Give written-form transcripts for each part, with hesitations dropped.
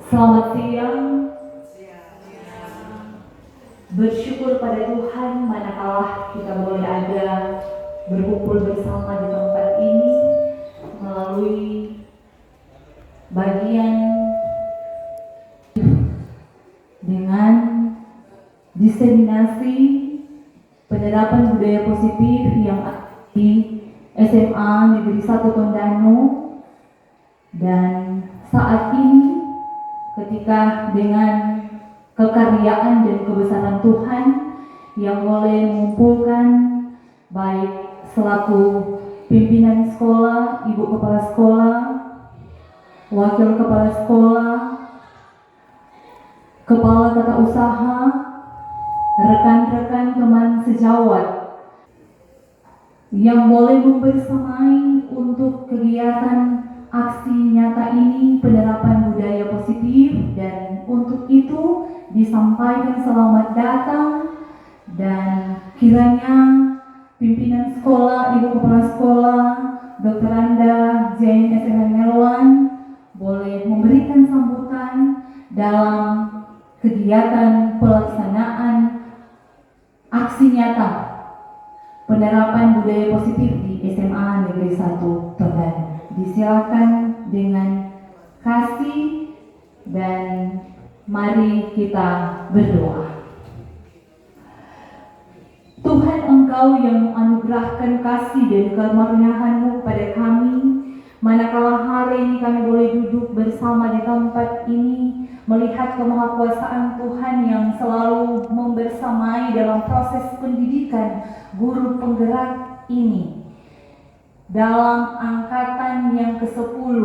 Selamat siang. Bersyukur pada Tuhan manakala kita boleh ada berkumpul bersama di tempat ini melalui bagian dengan diseminasi penerapan budaya positif yang ada di SMA Negeri 1 Tondano. Dan saat ini ketika dengan kekaryaan dan kebesaran Tuhan yang boleh mengumpulkan baik selaku pimpinan sekolah, ibu kepala sekolah, wakil kepala sekolah, kepala tata usaha, rekan-rekan teman sejawat yang boleh membersamai untuk kegiatan aksi nyata ini penerapan budaya positif, dan untuk itu disampaikan selamat datang, dan kiranya pimpinan sekolah, ibu kepala sekolah, Dr. Anda Jain SMN Melwan boleh memberikan sambutan dalam kegiatan pelaksanaan aksi nyata penerapan budaya positif di SMA Negeri 1 Tondano. Disilakan dengan kasih dan mari kita berdoa. Tuhan, Engkau yang menganugerahkan kasih dan karunia-Mu kepada kami, manakala hari ini kami boleh duduk bersama di tempat ini, melihat kemahakuasaan Tuhan yang selalu membersamai dalam proses pendidikan guru penggerak ini. Dalam angkatan yang ke-10,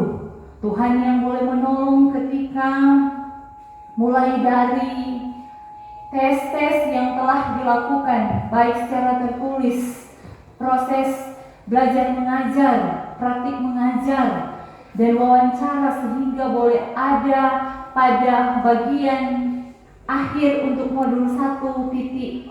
Tuhan yang boleh menolong ketika mulai dari tes-tes yang telah dilakukan, baik secara tertulis, proses belajar mengajar, praktik mengajar, dan wawancara, sehingga boleh ada pada bagian akhir untuk modul 1.4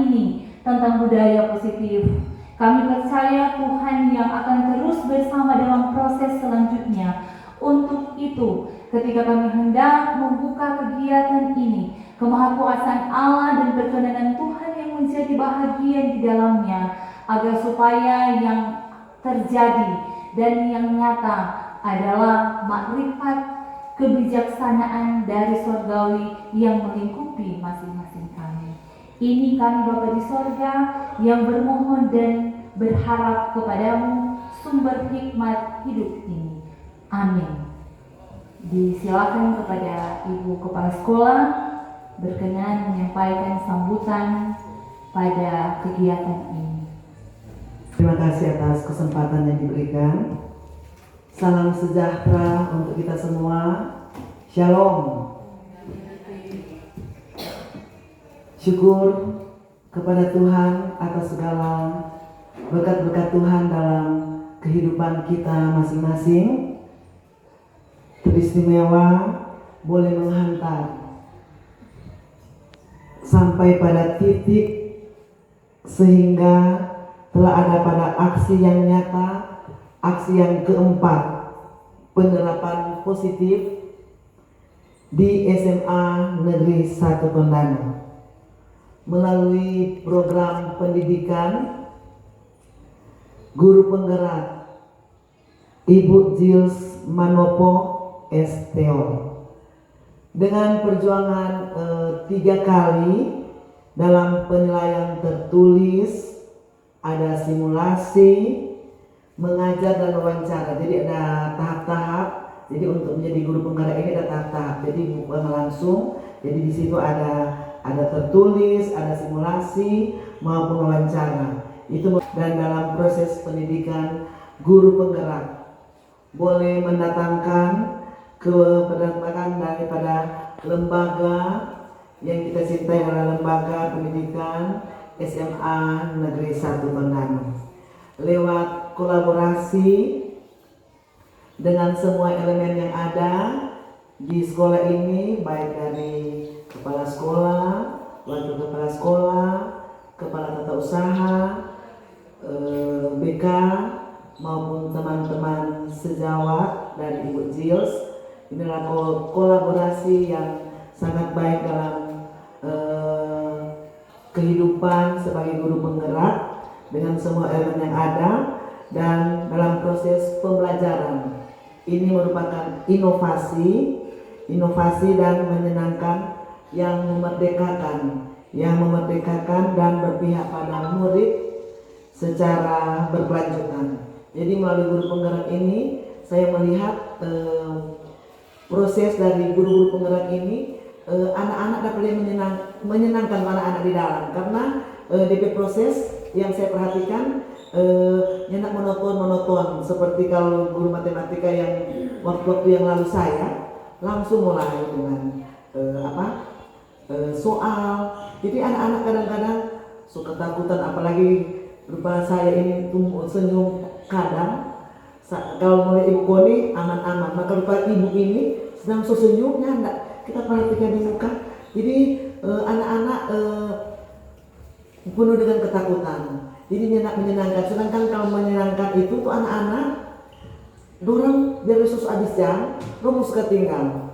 ini tentang budaya positif. Kami percaya Tuhan yang akan terus bersama dalam proses selanjutnya. Untuk itu, ketika kami hendak membuka kegiatan ini, kemahakuasaan Allah dan perkenanan Tuhan yang menjadi bahagian di dalamnya, agar supaya yang terjadi dan yang nyata adalah makrifat kebijaksanaan dari surgawi yang melingkupi masing-masing kami. Ini kami Bapa di sorga yang bermohon dan berharap kepadamu sumber hikmat hidup ini. Amin. Disilakan kepada Ibu Kepala Sekolah berkenan menyampaikan sambutan pada kegiatan ini. Terima kasih atas kesempatan yang diberikan. Salam sejahtera untuk kita semua. Shalom. Syukur kepada Tuhan atas segala berkat-berkat Tuhan dalam kehidupan kita masing-masing. Teristimewa boleh menghantar sampai pada titik sehingga telah ada pada aksi yang nyata, aksi yang keempat, penerapan positif di SMA Negeri 1 Tondano melalui program pendidikan guru penggerak Ibu Jils Manopo STO dengan perjuangan 3 kali dalam penilaian tertulis, ada simulasi, mengajar dan wawancara. Jadi ada tahap-tahap. Jadi untuk menjadi guru penggerak ini ada tahap-tahap. Jadi bukan langsung. Jadi di situ ada tertulis, ada simulasi maupun wawancara. Itu dan dalam proses pendidikan guru penggerak boleh mendatangkan keberdampingan daripada lembaga yang kita cintai adalah lembaga pendidikan SMA Negeri 1 Tondano. Lewat kolaborasi dengan semua elemen yang ada di sekolah ini, baik dari kepala sekolah, wakil kepala sekolah, kepala tata usaha, BK maupun teman-teman sejawat dari Ibu Jils inilah kolaborasi yang sangat baik dalam kehidupan sebagai guru penggerak dengan semua elemen yang ada, dan dalam proses pembelajaran ini merupakan inovasi dan menyenangkan yang memerdekakan dan berpihak pada murid secara berkelanjutan. Jadi melalui guru penggerak ini saya melihat proses dari guru-guru penggerak ini, anak-anak dapat menyenangkan anak-anak di dalam, karena DP proses yang saya perhatikan nyenak monoton seperti kalau guru matematika yang waktu-waktu yang lalu saya langsung mulai dengan soal. Jadi anak-anak kadang-kadang suka ketakutan, apalagi berupa saya ini senyum kadang. Kalau mulai Ibu Koni aman-aman, maka lupa Ibu ini sedang sesenyumnya enggak kita perhatikan di muka. Jadi anak-anak penuh dengan ketakutan. Jadi menyenangkan. Sedangkan kalau menyenangkan itu tuh anak-anak dorang biar Yesus habis jam, dorang suka tinggal.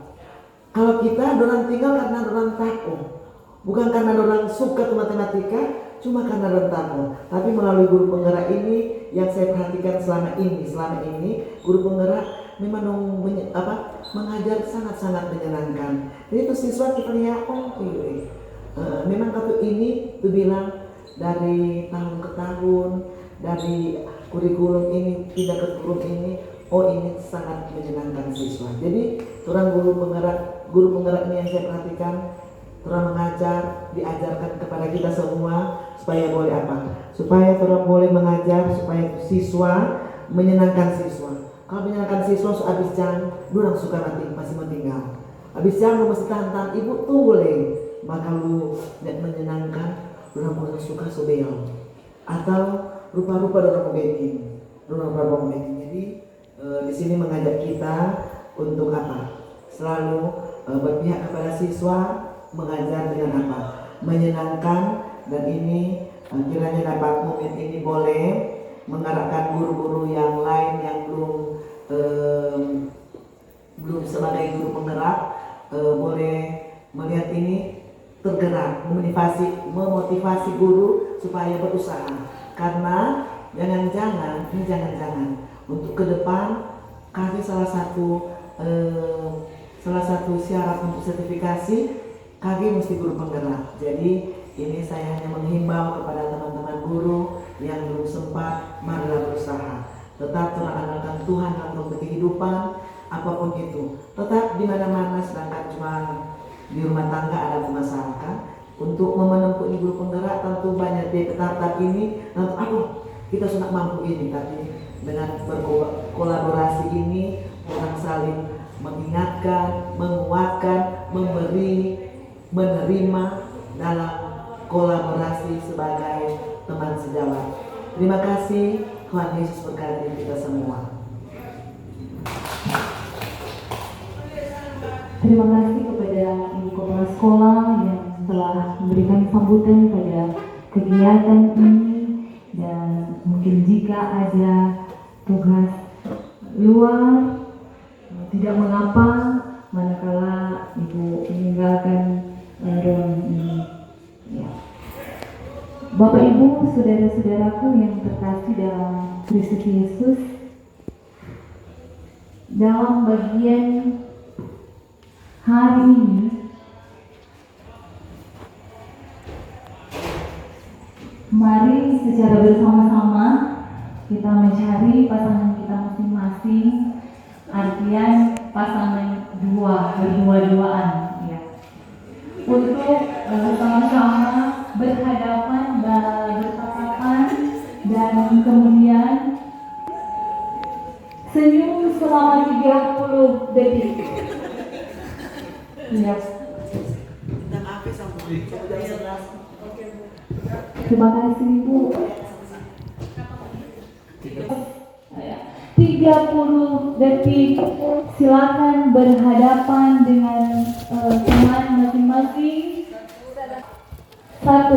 Kalau kita dorang tinggal karena dorang takut, bukan karena dorang suka ke matematika, cuma karena dorang takut. Tapi melalui guru penggerak ini yang saya perhatikan selama ini guru penggerak memang mengajar sangat-sangat menyenangkan. Jadi itu siswa kita lihat memang kartu ini tuh bilang dari tahun ke tahun, dari kurikulum ini pindah ke kurikulum ini, ini sangat menyenangkan siswa. Jadi orang guru penggerak ini yang saya perhatikan, orang mengajar, diajarkan kepada kita semua supaya boleh supaya orang boleh mengajar, supaya siswa menyenangkan siswa. Kalau menyenangkan siswa habis jam, orang suka masih tinggal. Habis jam lu masih tahan, ibu tunggu lagi. Maka lu menyenangkan, orang mulai suka sobel. Atau rupa-rupa orang mau baking. Jadi di sini mengajak kita untuk selalu berpihak kepada siswa, mengajar dengan menyenangkan, dan ini kiranya dapat momen ini boleh mengarahkan guru-guru yang lain yang belum sebagai guru penggerak boleh melihat ini tergerak, memotivasi guru supaya berusaha. Karena jangan-jangan untuk ke depan kasih salah satu syarat untuk sertifikasi kami mesti guru penggerak. Jadi ini saya hanya menghimbau kepada teman-teman guru yang belum sempat, marilah berusaha. Tetap andalkan Tuhan dalam kehidupan apapun itu. Tetap di mana-mana, sedangkan cuma di rumah tangga ada masyarakat. Untuk menempuh ini guru penggerak tentu banyak tahap ini. Nanti kita sudah mampu ini, tapi dengan berkolaborasi ini orang saling mengingatkan, menguatkan, memberi, menerima dalam kolaborasi sebagai teman sejawat. Terima kasih, Tuhan Yesus berkati kita semua. Terima kasih kepada Ibu Kepala Sekolah yang telah memberikan sambutan pada kegiatan ini, dan mungkin jika ada tugas luar tidak mengapa manakala Ibu meninggalkan ruang ini. Ya. Bapak Ibu, saudara-saudaraku yang terkasih dalam Kristus Yesus, dalam bagian hari ini mari secara bersama-sama kita mencari pasangan kita masing-masing, artian pasangan berdua-duaan ya. Untuk bersama-sama berhadapan dan bertatapan, dan kemudian senyum selama 30 detik. Ya. Terima kasih Ibu. 30 detik, silakan berhadapan dengan teman masing-masing. 1,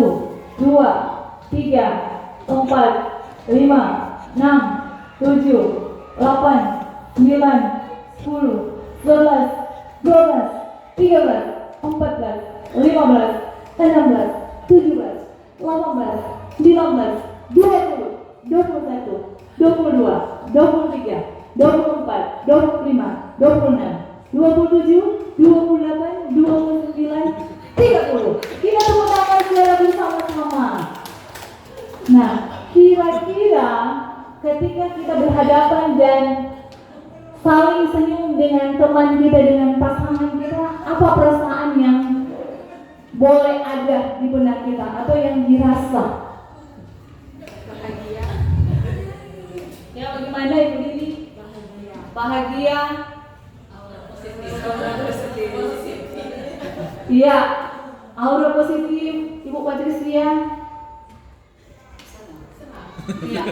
2, 3, 4, 5, 6, 7, 8, 9, 10, 11, 12, 13, 14, 15, 16, 17, 18, 19, 20, 21, 22, 23, 24, 25, 26, 27, 28, 29, 30. Kita tepuk tangan secara bersama-sama. Nah, kira-kira ketika kita berhadapan dan saling senyum dengan teman kita, dengan pasangan kita, apa perasaan yang boleh ada di benak kita atau yang dirasa? Bahagia. Ya, bagaimana Ibu Dini? Bahagia. Aura positif. Iya, aura positif. Ibu Patricia. Iya.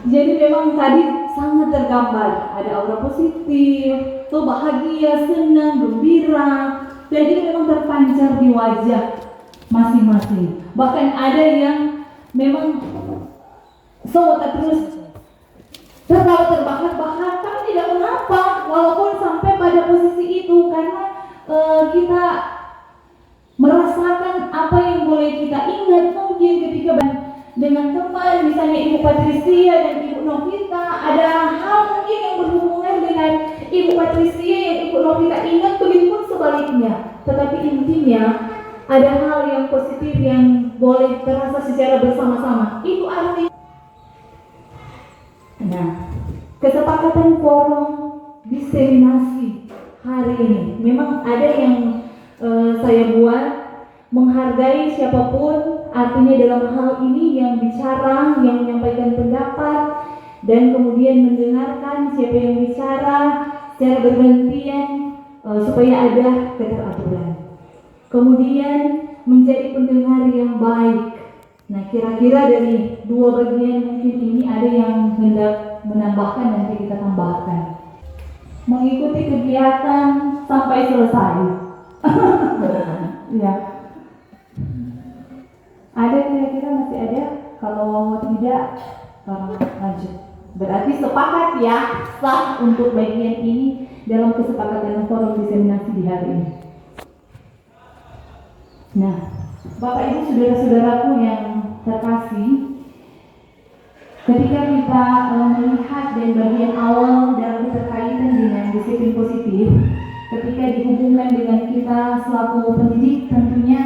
Jadi memang tadi sangat tergambar, ada aura positif, tuh bahagia, senang, gembira, dan itu memang terpancar di wajah masing-masing. Bahkan ada yang memang terus tertawa terbahak-bahak, tapi tidak mengapa, walaupun sampai pada posisi itu, karena kita merasakan apa yang boleh kita ingat mungkin ketika dengan teman, misalnya Ibu Patricia dan Ibu Novita, ada hal mungkin yang berhubungan dengan Ibu Patricia yang Ibu Novita ingat, begitu pun sebaliknya. Tetapi intinya ada hal yang positif yang boleh terasa secara bersama-sama. Itu artinya. Nah, kesepakatan forum diseminasi hari ini memang ada yang saya buat, menghargai siapapun, artinya dalam hal ini yang bicara, yang menyampaikan pendapat, dan kemudian mendengarkan siapa yang bicara secara bergantian supaya ada keteraturan. Kemudian menjadi pendengar yang baik. Nah, kira-kira dari dua bagian mungkin ini ada yang hendak menambahkan, nanti kita tambahkan. Mengikuti kegiatan sampai selesai. Ya. Ada kira-kira masih ada? Kalau tidak, lanjut. Berarti sepakat ya, sah untuk bagian ini dalam kesepakatan forum diseminasi di hari ini. Nah, Bapak Ibu saudara-saudaraku yang terkasih, ketika kita melihat dan bagian awal dalam keterkaitan dengan disiplin positif, ketika dihubungkan dengan kita selaku pendidik, tentunya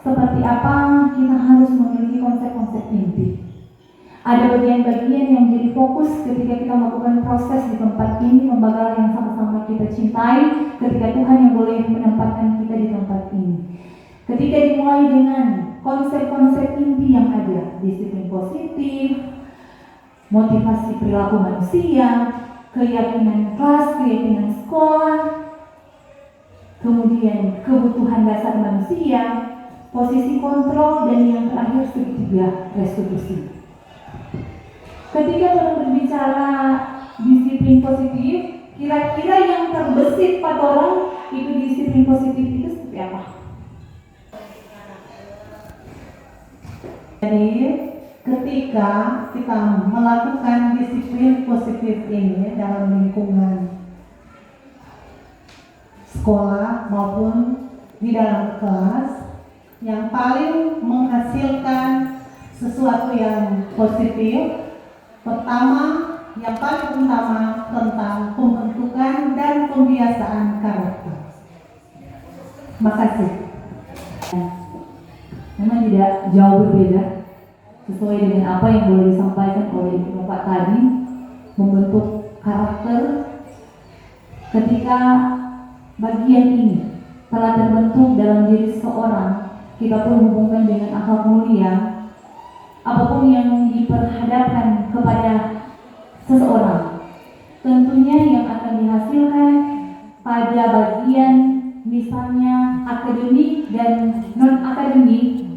seperti apa kita harus memiliki konsep-konsep inti. Ada bagian-bagian yang menjadi fokus ketika kita melakukan proses di tempat ini, lembaga yang sama-sama kita cintai, ketika Tuhan yang boleh menempatkan kita di tempat ini. Ketika dimulai dengan konsep-konsep inti yang ada, disiplin positif, motivasi perilaku manusia, keyakinan kelas, keyakinan sekolah, kemudian kebutuhan dasar manusia, posisi kontrol, dan yang terakhir segitiga restitusi. Ketika kita berbicara disiplin positif, kira-kira yang terbesit pada orang itu disiplin positif itu seperti apa? Jadi ketika kita melakukan disiplin positif ini dalam lingkungan sekolah maupun di dalam kelas, yang paling menghasilkan sesuatu yang positif, pertama, yang paling utama tentang pembentukan dan pembiasaan karakter. Terima kasih. Memang tidak jauh berbeda sesuai dengan apa yang boleh disampaikan oleh Bapak tadi, membentuk karakter. Ketika bagian ini telah terbentuk dalam diri seseorang, kita pun hubungkan dengan akhlak mulia. Apapun yang diperhadapkan kepada seseorang, tentunya yang akan dihasilkan pada bagian misalnya akademik dan non-akademik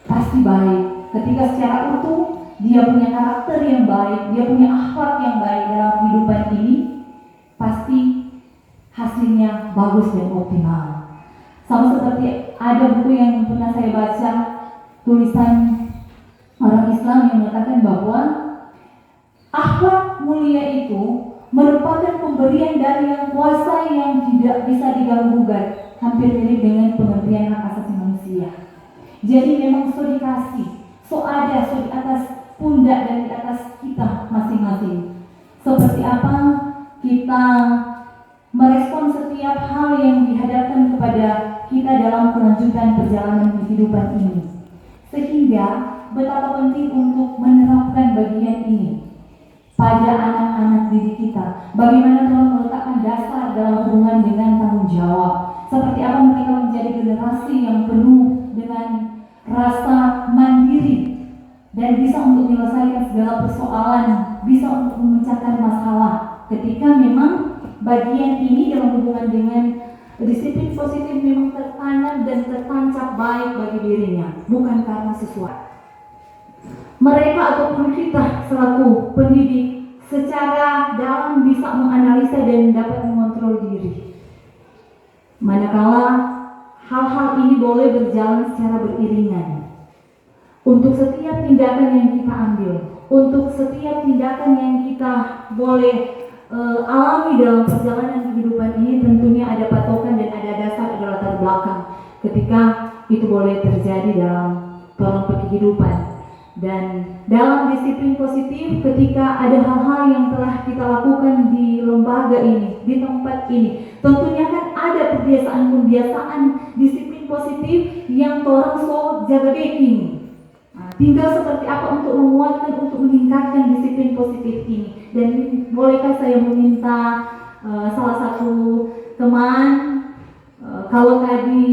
pasti baik. Ketika secara utuh dia punya karakter yang baik, dia punya akhlak yang baik dalam kehidupan ini, pasti hasilnya bagus dan optimal. Sama seperti ada buku yang pernah saya baca, tulisan orang Islam yang mengatakan bahwa akhlak mulia itu merupakan pemberian dari Yang Kuasa yang tidak bisa diganggu-gugat, hampir mirip dengan pengertian hak asasi manusia. Jadi memang so dikasih, so ada, so di atas pundak dan di atas kita masing-masing. Seperti apa kita merespon setiap hal yang dihadapkan kepada kita dalam kelanjutan perjalanan kehidupan ini. Sehingga betapa penting untuk menerapkan bagian ini pada anak-anak didik kita. Bagaimana Tuhan meletakkan dasar dalam hubungan dengan tanggung jawab. Seperti apa mereka menjadi generasi yang penuh dengan rasa mandiri dan bisa untuk menyelesaikan segala persoalan, bisa untuk memecahkan masalah. Ketika memang bagian ini dalam hubungan dengan disiplin positif memang tertanam dan tertancap baik bagi dirinya, bukan karena sesuatu. Mereka ataupun kita selaku pendidik secara dalam bisa menganalisa dan dapat mengontrol diri. Manakala hal-hal ini boleh berjalan secara beriringan. Untuk setiap tindakan yang kita ambil, untuk setiap tindakan yang kita boleh alami dalam perjalanan kehidupan ini, tentunya ada patokan dan ada dasar, ada latar belakang ketika itu boleh terjadi dalam kehidupan. Dan dalam disiplin positif, ketika ada hal-hal yang telah kita lakukan di lembaga ini, di tempat ini, tentunya kan ada kebiasaan-kebiasaan disiplin positif yang orang so jaga backing. Tinggal seperti apa untuk menguatkan, untuk meningkatkan disiplin positif ini. Dan bolehkah saya meminta salah satu teman, kalau tadi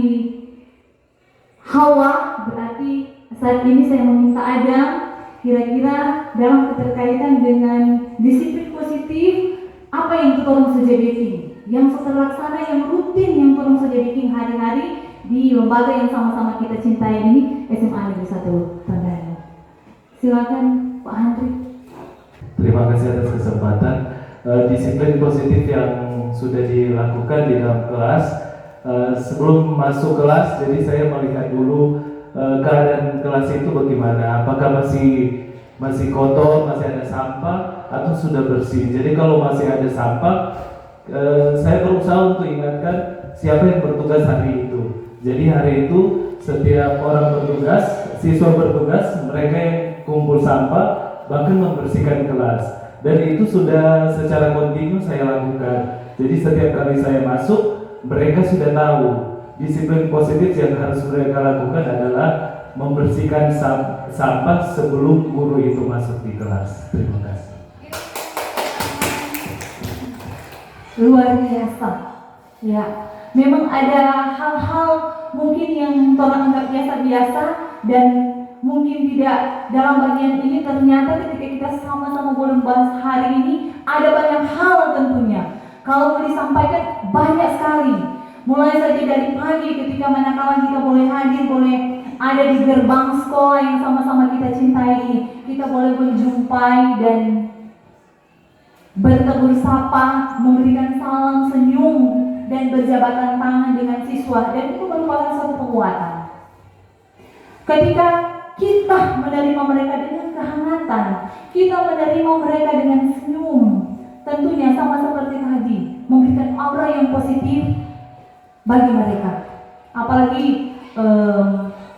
Hawa, berarti saat ini saya meminta Adam, kira-kira dalam keterkaitan dengan disiplin positif, apa yang kita orang saja bikin, yang terlaksana, yang rutin, yang orang saja bikin hari-hari di lembaga yang sama-sama kita cintai ini, SMA Negeri 1 Tondano. Silakan Pak Handri. Terima kasih atas kesempatan. Disiplin positif yang sudah dilakukan di dalam kelas. Sebelum masuk kelas, jadi saya melihat dulu keadaan kelas itu bagaimana. Apakah masih kotor, masih ada sampah, atau sudah bersih. Jadi kalau masih ada sampah, saya berusaha untuk ingatkan siapa yang bertugas hari itu. Jadi hari itu setiap orang bertugas, siswa bertugas, mereka yang kumpul sampah, bahkan membersihkan kelas. Dan itu sudah secara kontinu saya lakukan. Jadi setiap kali saya masuk, mereka sudah tahu disiplin positif yang harus mereka lakukan adalah membersihkan sampah sebelum guru itu masuk di kelas. Terima kasih. Luar biasa. Ya, memang ada hal-hal mungkin yang orang anggap biasa-biasa dan mungkin tidak dalam bagian ini. Ternyata ketika kita sama-sama boleh bahas hari ini, ada banyak hal tentunya. Kalau mau disampaikan banyak sekali. Mulai saja dari pagi ketika manakala kita boleh hadir, boleh ada di gerbang sekolah yang sama-sama kita cintai ini, kita boleh menjumpai dan bertegur sapa, memberikan salam, senyum, dan berjabatan tangan dengan siswa, dan itu merupakan satu penguatan. Ketika kita menerima mereka dengan kehangatan, kita menerima mereka dengan senyum, tentunya sama seperti tadi, memberikan aura yang positif bagi mereka. Apalagi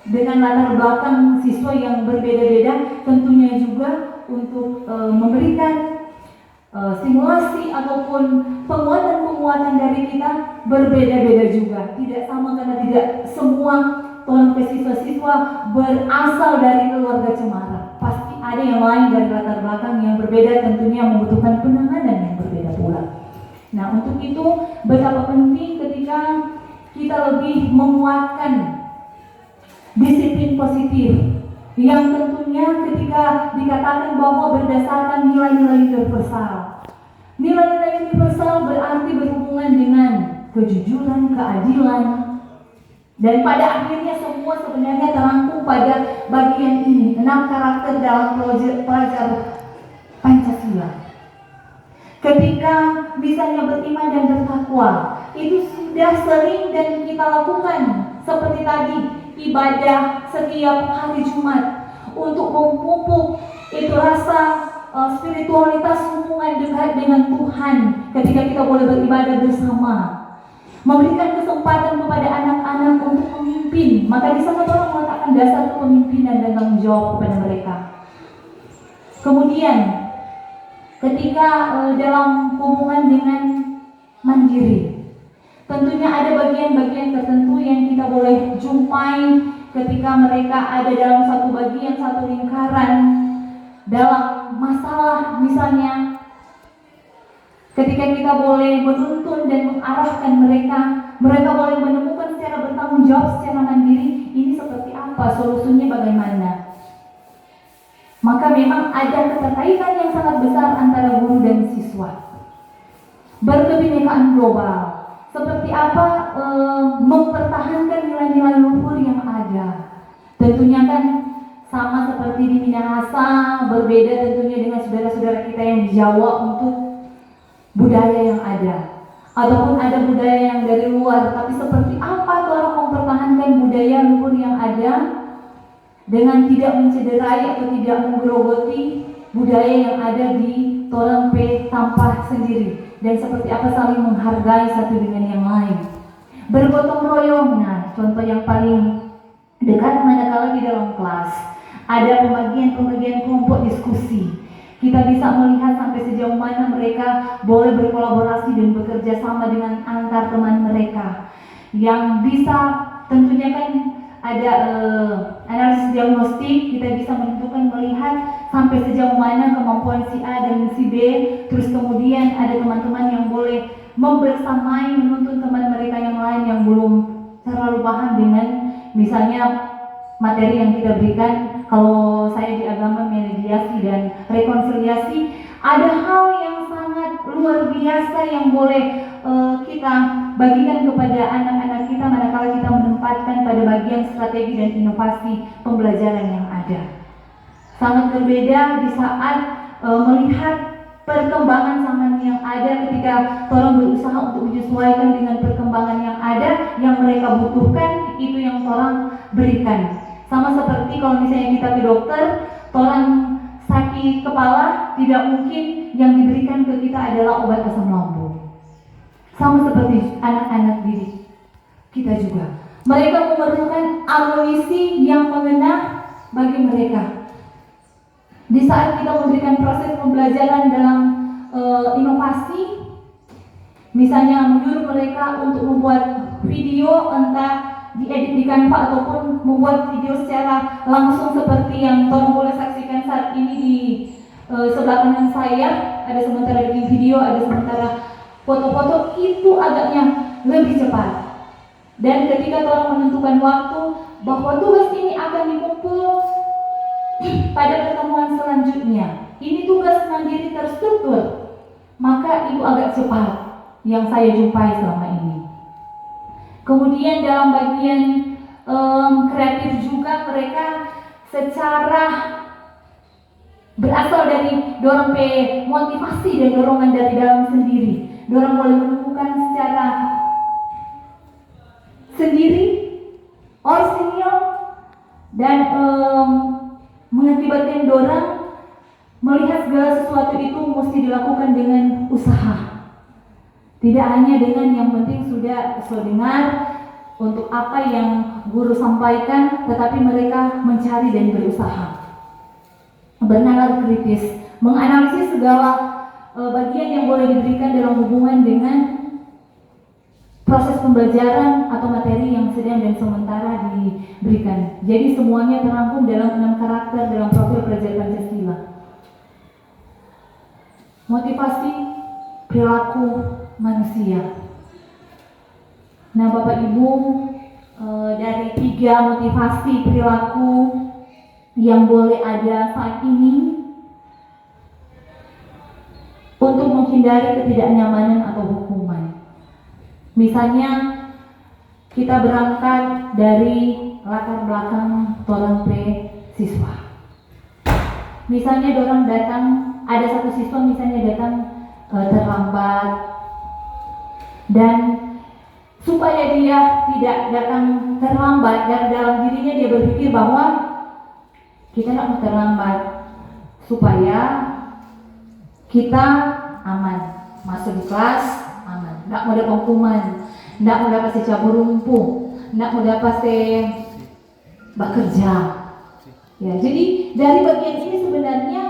dengan latar belakang siswa yang berbeda-beda, tentunya juga untuk memberikan simulasi ataupun penguatan-penguatan dari kita berbeda-beda juga. Tidak sama karena tidak semua siswa-siswa berasal dari keluarga cemara. Pasti ada yang lain dari latar belakang yang berbeda, tentunya membutuhkan penanganan yang berbeda pula. Nah, untuk itu betapa penting ketika kita lebih menguatkan disiplin positif yang tentunya ketika dikatakan bahwa berdasarkan nilai-nilai universal. Nilai-nilai universal berarti berhubungan dengan kejujuran, keadilan, dan pada akhirnya semua sebenarnya terangkum pada bagian ini, 6 karakter dalam pelajar Pancasila. Ketika misalnya beriman dan bertakwa, itu sudah sering dan kita lakukan seperti tadi ibadah setiap hari Jumat untuk memupuk itu rasa spiritualitas hubungan dekat dengan Tuhan ketika kita boleh beribadah bersama, memberikan kesempatan kepada anak-anak untuk memimpin. Maka di sana Tuhan meletakkan dasar kepemimpinan dan tanggung jawab kepada mereka. Kemudian ketika dalam hubungan dengan mandiri, tentunya ada bagian-bagian tertentu yang kita boleh jumpai ketika mereka ada dalam satu bagian, satu lingkaran dalam masalah. Misalnya ketika kita boleh menuntun dan mengarahkan mereka, mereka boleh menemukan secara bertanggung jawab, secara mandiri, ini seperti apa, solusinya bagaimana. Maka memang ada keterkaitan yang sangat besar antara guru dan siswa. Berkebinekaan global, seperti apa mempertahankan nilai-nilai luhur yang ada. Tentunya kan sama seperti di Minahasa, berbeda tentunya dengan saudara-saudara kita yang di Jawa untuk budaya yang ada, ataupun ada budaya yang dari luar. Tapi seperti apa orang mempertahankan budaya luhur yang ada dengan tidak mencederai atau tidak menggerogoti budaya yang ada di Torang P Tampah sendiri, dan seperti apa saling menghargai satu dengan yang lain, bergotong royong. Nah, contoh yang paling dekat manakala di dalam kelas ada pembagian kelompok diskusi, kita bisa melihat sampai sejauh mana mereka boleh berkolaborasi dan bekerja sama dengan antar teman mereka, yang bisa tentunya kan ada analisis diagnostik, kita bisa menentukan melihat sampai sejauh mana kemampuan si A dan si B. Terus kemudian ada teman-teman yang boleh membersamai, menuntun teman mereka yang lain yang belum terlalu paham dengan misalnya materi yang kita berikan. Kalau saya di agama mediasi dan rekonsiliasi, ada hal yang sangat luar biasa yang boleh kita bagikan kepada anak-anak kita manakala kita menempatkan pada bagian strategi dan inovasi pembelajaran yang ada. Sangat berbeda di saat melihat perkembangan zaman yang ada ketika orang berusaha untuk menyesuaikan dengan perkembangan yang ada, yang mereka butuhkan itu yang orang berikan. Sama seperti kalau misalnya kita ke dokter, orang sakit kepala, tidak mungkin yang diberikan ke kita adalah obat asam lambung. Sama seperti anak-anak didik kita juga, mereka memerlukan amunisi yang mengena bagi mereka. Di saat kita memberikan proses pembelajaran dalam inovasi, misalnya menyuruh mereka untuk membuat video, entah diedit di Canva ataupun membuat video secara langsung seperti yang Tom boleh saksikan saat ini di sebelah kanan saya. Ada sementara bikin video, ada sementara foto-foto, itu agaknya lebih cepat. Dan ketika orang menentukan waktu bahwa tugas ini akan dikumpul pada pertemuan selanjutnya, ini tugas mandiri terstruktur, maka itu agak cepat yang saya jumpai selama ini. Kemudian dalam bagian kreatif juga mereka secara berasal dari dorong motivasi dan dorongan dari dalam sendiri. Dorong boleh menemukan secara sendiri, orisinil, dan mengakibatkan dorang melihat segala sesuatu itu mesti dilakukan dengan usaha. Tidak hanya dengan yang penting sudah dengar untuk apa yang guru sampaikan, tetapi mereka mencari dan berusaha. Bernalar kritis, menganalisis segala bagian yang boleh diberikan dalam hubungan dengan proses pembelajaran atau materi yang sedang dan sementara diberikan. Jadi semuanya terangkum dalam 6 karakter dalam profil pelajar Pancasila. Motivasi perilaku manusia. Nah, Bapak Ibu, dari 3 motivasi perilaku yang boleh ada saat ini untuk menghindari ketidaknyamanan atau hukuman. Misalnya kita berangkat dari latar belakang orang siswa. Misalnya orang datang, ada satu siswa misalnya datang terlambat, dan supaya dia tidak datang terlambat, dan dalam dirinya dia berpikir bahwa kita tidak mau terlambat supaya kita aman, masuk di kelas aman, nggak mau dapat hukuman, nggak mau dapat cabur rumpuh, nggak mau dapat bekerja. Ya, jadi dari bagian ini sebenarnya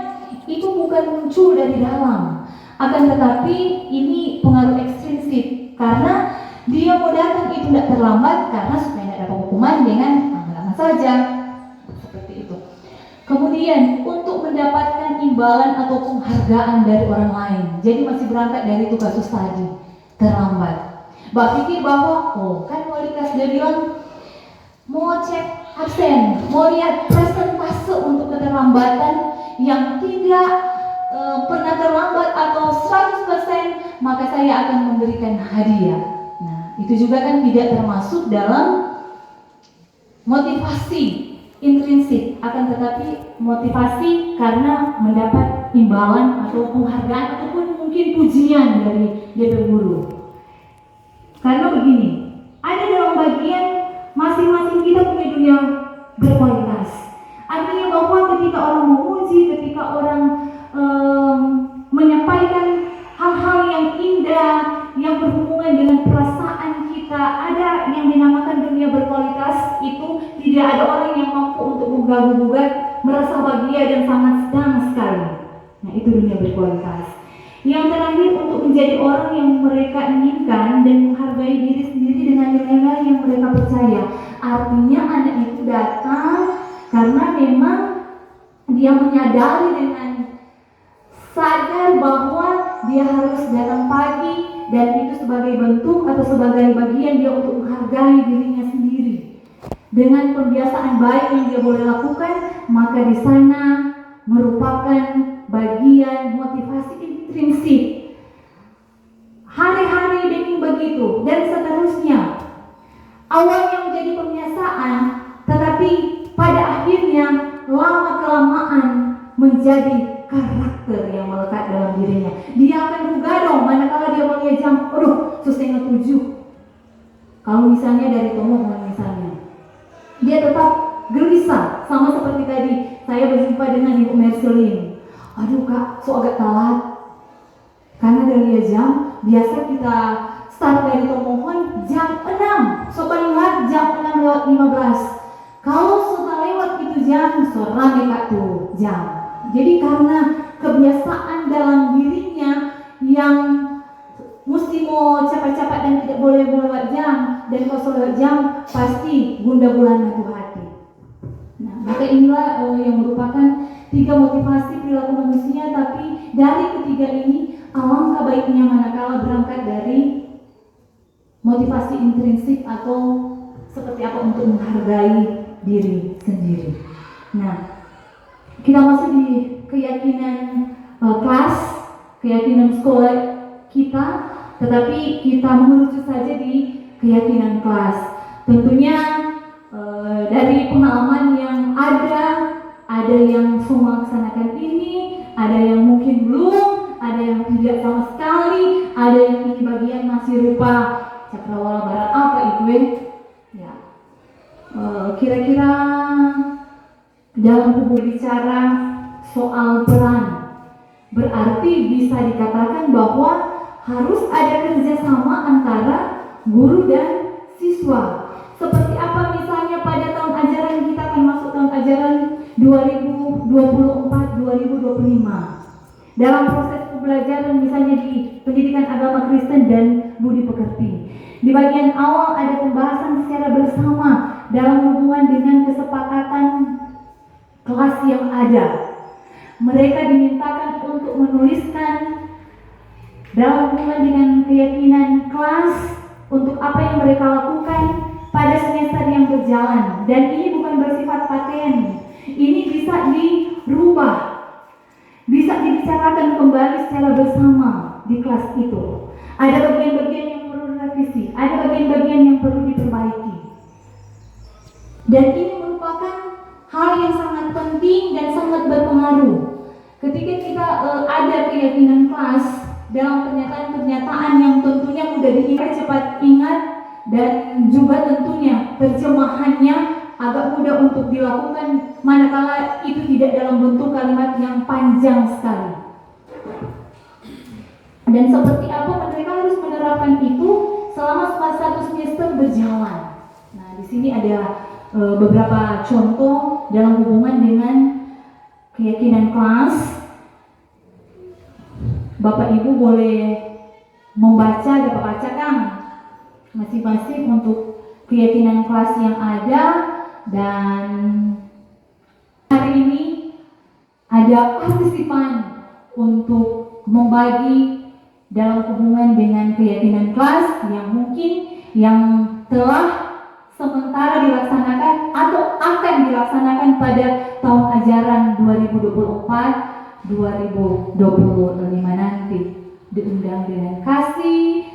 itu bukan muncul dari dalam, akan tetapi ini pengaruh ekstrinsik karena dia mau datang itu tidak terlambat karena supaya tidak dapat hukuman dengan aman-aman saja, seperti itu. Kemudian untuk mendapatkan imbalan atau penghargaan dari orang lain, jadi masih berangkat dari itu kasus tadi, terlambat. Mbak pikir bahwa, oh kan wali kelas dia bilang mau cek absen, mau lihat persentase untuk keterlambatan yang tidak pernah terlambat atau 100%, maka saya akan memberikan hadiah. Nah, itu juga kan tidak termasuk dalam motivasi intrinsik, akan tetapi motivasi karena mendapat imbalan atau penghargaan ataupun mungkin pujian dari guru. Karena begini, ada dalam bagian masing-masing kita punya dunia berkualitas. Artinya bahwa ketika orang memuji, ketika orang menyampaikan hal-hal yang indah yang berhubungan dengan perasaan kita, ada yang dinamakan dunia berkualitas. Itu tidak ada orang yang mampu untuk mengganggu-gugat, merasa bahagia dan sangat senang sekali. Nah, itu dunia berkualitas. Yang terakhir, untuk menjadi orang yang mereka inginkan dan menghargai diri sendiri dengan nilai-nilai yang mereka percaya. Artinya anak itu datang karena memang dia menyadari dengan sadar bahwa dia harus datang pagi, dan itu sebagai bentuk atau sebagai bagian dia untuk menghargai dirinya sendiri. Dengan kebiasaan baik yang dia boleh lakukan, maka di sana merupakan bagian motivasi intrinsik. Hari-hari demi begitu dan seterusnya. Awalnya menjadi kebiasaan, tetapi pada akhirnya lama-kelamaan menjadi karakter yang melekat dalam dirinya. Dia akan begadang manakala dia melihat jam, setengah 7. Kalau misalnya dari Tomohon misalnya, dia tetap gelisah, sama seperti tadi saya berjumpa dengan Ibu Mercelin. Aduh kak, agak telat. Karena dari jam, biasa kita start dari Tomohon jam 6. Paling lambat jam 6:15. Kalau sudah lewat itu jam, rame kak tuh jam. Jadi karena kebiasaan dalam dirinya yang mesti mau cepat-cepat dan tidak boleh lewat jam, dan kalau lewat jam pasti bunda bulan itu hati. Nah, maka inilah yang merupakan 3 motivasi perilaku manusia, tapi dari ketiga ini alangkah baiknya manakala berangkat dari motivasi intrinsik atau seperti apa untuk menghargai diri sendiri. Nah, kita masuk di keyakinan kelas, keyakinan sekolah kita, tetapi kita mengerucut saja di keyakinan kelas. Tentunya dari pengalaman yang ada yang semua laksanakan ini, ada yang mungkin belum, ada yang tidak sama sekali, ada yang ini bagian masih rupa cakrawala barat apa itu ya. Kira-kira dalam buku bicara soal peran, berarti bisa dikatakan bahwa harus ada kerjasama antara guru dan siswa. Seperti apa misalnya pada tahun ajaran kita akan masuk tahun ajaran 2024-2025. Dalam proses pembelajaran misalnya di pendidikan agama Kristen dan budi pekerti. Di bagian awal ada pembahasan secara bersama dalam hubungan dengan kesepakatan kelas yang ada. Mereka dimintakan untuk menuliskan dalam hubungan dengan keyakinan kelas untuk apa yang mereka lakukan pada semester yang berjalan. Dan ini bukan bersifat paten. Ini bisa dirubah, bisa dibicarakan kembali secara bersama di kelas itu. Ada bagian-bagian yang perlu direvisi, ada bagian-bagian yang perlu diperbaiki. Dan ini merupakan hal yang sangat penting dan sangat berpengaruh. Ketika kita ada keyakinan kelas dalam pernyataan-pernyataan yang tentunya mudah diingat, cepat ingat, dan juga tentunya terjemahannya agak mudah untuk dilakukan manakala itu tidak dalam bentuk kalimat yang panjang sekali. berjalan. Nah, di sini ada beberapa contoh dalam hubungan dengan keyakinan kelas. Bapak Ibu boleh membaca, dapat baca kan masing-masing untuk keyakinan kelas yang ada. Dan hari ini ada partisipan untuk membagi dalam hubungan dengan keyakinan kelas yang mungkin yang telah sementara dilaksanakan atau akan dilaksanakan pada tahun ajaran 2024-2025 nanti. Diundang dengan kasih,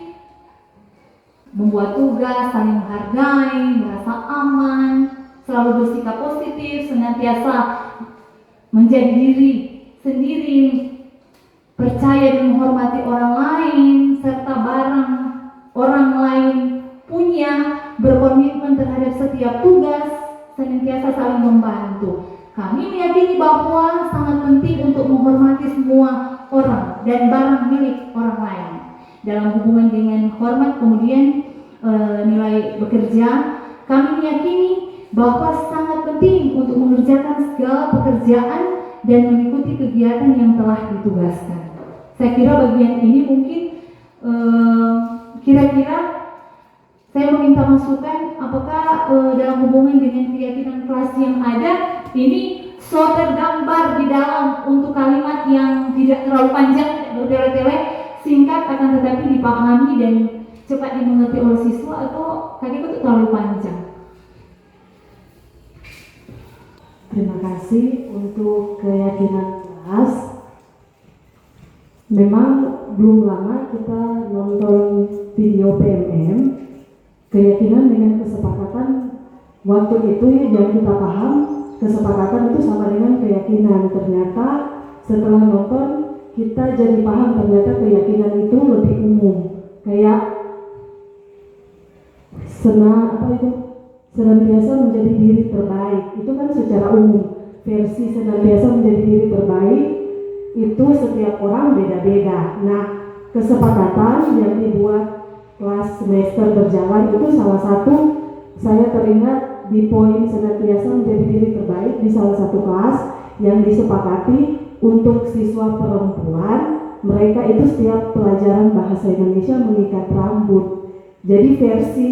membuat tugas, saling menghargai, merasa aman, selalu bersikap positif, senantiasa menjadi diri sendiri, percaya dan menghormati orang lain, serta barang orang lain punya, berkomitmen terhadap setiap tugas, senantiasa saling membantu. Kami meyakini bahwa sangat penting untuk menghormati semua orang dan barang milik orang lain. Dalam hubungan dengan hormat, kemudian nilai bekerja, kami meyakini bahwa sangat penting untuk mengerjakan segala pekerjaan dan mengikuti kegiatan yang telah ditugaskan. Saya kira bagian ini mungkin kira-kira saya meminta masukan apakah dalam hubungan dengan keyakinan kelas yang ada ini so tergambar di dalam untuk kalimat yang tidak terlalu panjang, tidak bertele-tele, singkat akan tetapi dipahami dan cepat dimengerti oleh siswa, atau kaki itu terlalu panjang. Terima kasih untuk keyakinan kelas. Memang belum lama kita nonton video PMM, keyakinan dengan kesepakatan. Waktu itu yang kita paham, kesepakatan itu sama dengan keyakinan. Ternyata setelah nonton kita jadi paham ternyata keyakinan itu lebih umum. Kayak senantiasa menjadi diri terbaik. Itu kan secara umum. Versi senantiasa menjadi diri terbaik itu setiap orang beda-beda. Nah, kesepakatan yang dibuat kelas semester berjalan itu salah satu, saya teringat di poin senantiasa menjadi diri terbaik di salah satu kelas yang disepakati untuk siswa perempuan, mereka itu setiap pelajaran bahasa Indonesia mengikat rambut. Jadi versi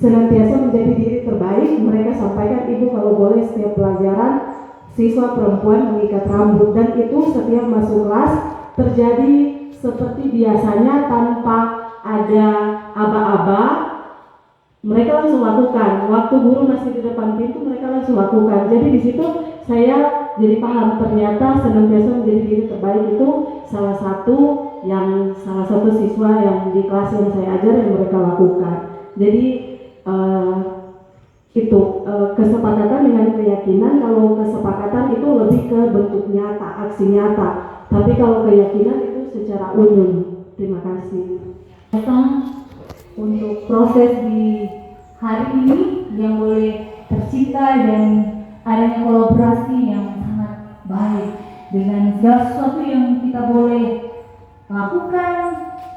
senantiasa menjadi diri terbaik, mereka sampaikan, Ibu kalau boleh setiap pelajaran siswa perempuan mengikat rambut, dan itu setiap masuk kelas terjadi seperti biasanya tanpa ada aba-aba. Mereka langsung lakukan. Waktu guru masih di depan pintu, mereka langsung lakukan. Jadi di situ saya jadi paham ternyata senantiasa menjadi diri terbaik itu salah satu siswa yang di kelas yang saya ajar yang mereka lakukan. Jadi kesepakatan dengan keyakinan. Kalau kesepakatan itu lebih ke bentuk nyata, aksi nyata. Tapi kalau keyakinan itu secara umum. Terima kasih. Untuk proses di hari ini yang boleh tercipta dan adanya kolaborasi yang sangat baik dengan segala sesuatu yang kita boleh lakukan,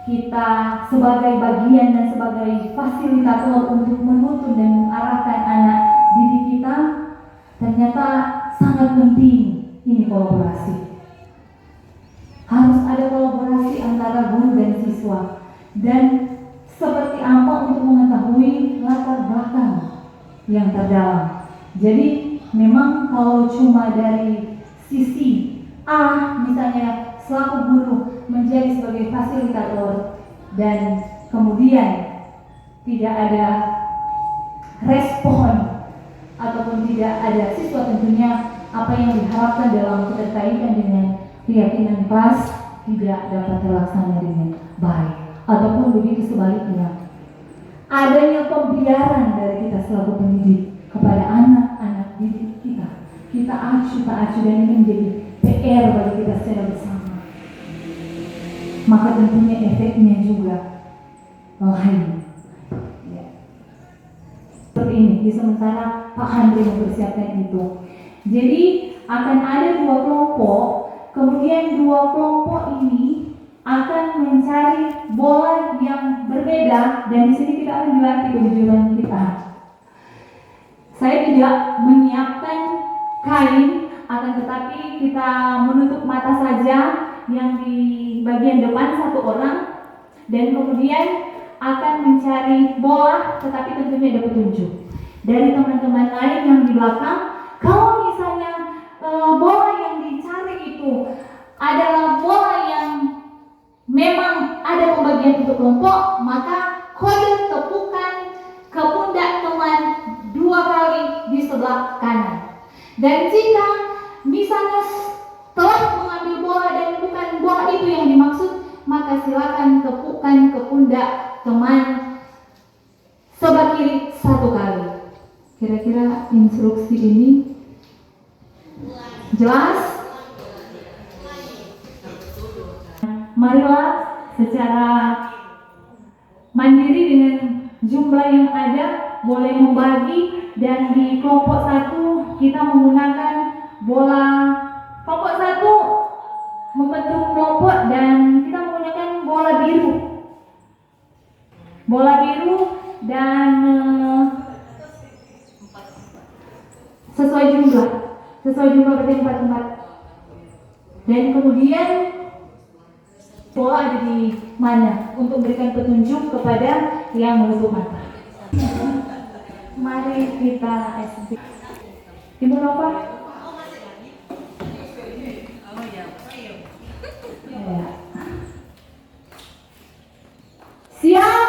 kita sebagai bagian dan sebagai fasilitator untuk menuntun dan mengarahkan anak didik kita, ternyata sangat penting ini kolaborasi. Harus ada kolaborasi antara guru dan siswa, dan seperti apa untuk mengetahui latar belakang yang terdalam. Jadi memang kalau cuma dari sisi A misalnya selaku guru menjadi sebagai fasilitator dan kemudian tidak ada respon ataupun tidak ada siswa, tentunya apa yang diharapkan dalam keterkaitan dengan keyakinan kelas tidak dapat terlaksana dengan baik. Ataupun begitu sebaliknya, adanya pembiaran dari kita selaku pendidik kepada anak-anak didik kita acu dan ini menjadi PR bagi kita secara bersama. Maka tentunya efeknya juga lain. Ya. Seperti ini, di sementara Pak Handri mempersiapkan itu. Jadi akan ada dua kelompok, kemudian dua kelompok ini akan mencari bola yang berbeda, dan di sini kita akan dilatih kejujuran kita. Saya tidak menyiapkan kain, akan tetapi kita menutup mata saja yang di bagian depan satu orang, dan kemudian akan mencari bola, tetapi tentunya ada petunjuk dari teman-teman lain yang di belakang. Kalau misalnya bola yang dicari itu adalah bola yang memang ada pembagian untuk kelompok, maka kode tepukan ke pundak teman 2 kali di sebelah kanan. Dan jika misalnya telah mengambil bola dan bukan bola itu yang dimaksud, maka silakan tepukkan ke pundak teman sebelah kiri 1 kali. Kira-kira instruksi ini jelas? Marilah secara mandiri dengan jumlah yang ada boleh membagi, dan di kelompok 1 kita menggunakan bola. Kelompok 1 membentuk kelompok dan kita menggunakan bola biru. Bola biru dan sesuai jumlah berarti 4. Dan kemudian bola ada di mana untuk memberikan petunjuk kepada yang menutup mata. Mari kita SD. Ibu Nova. Ya. Siap?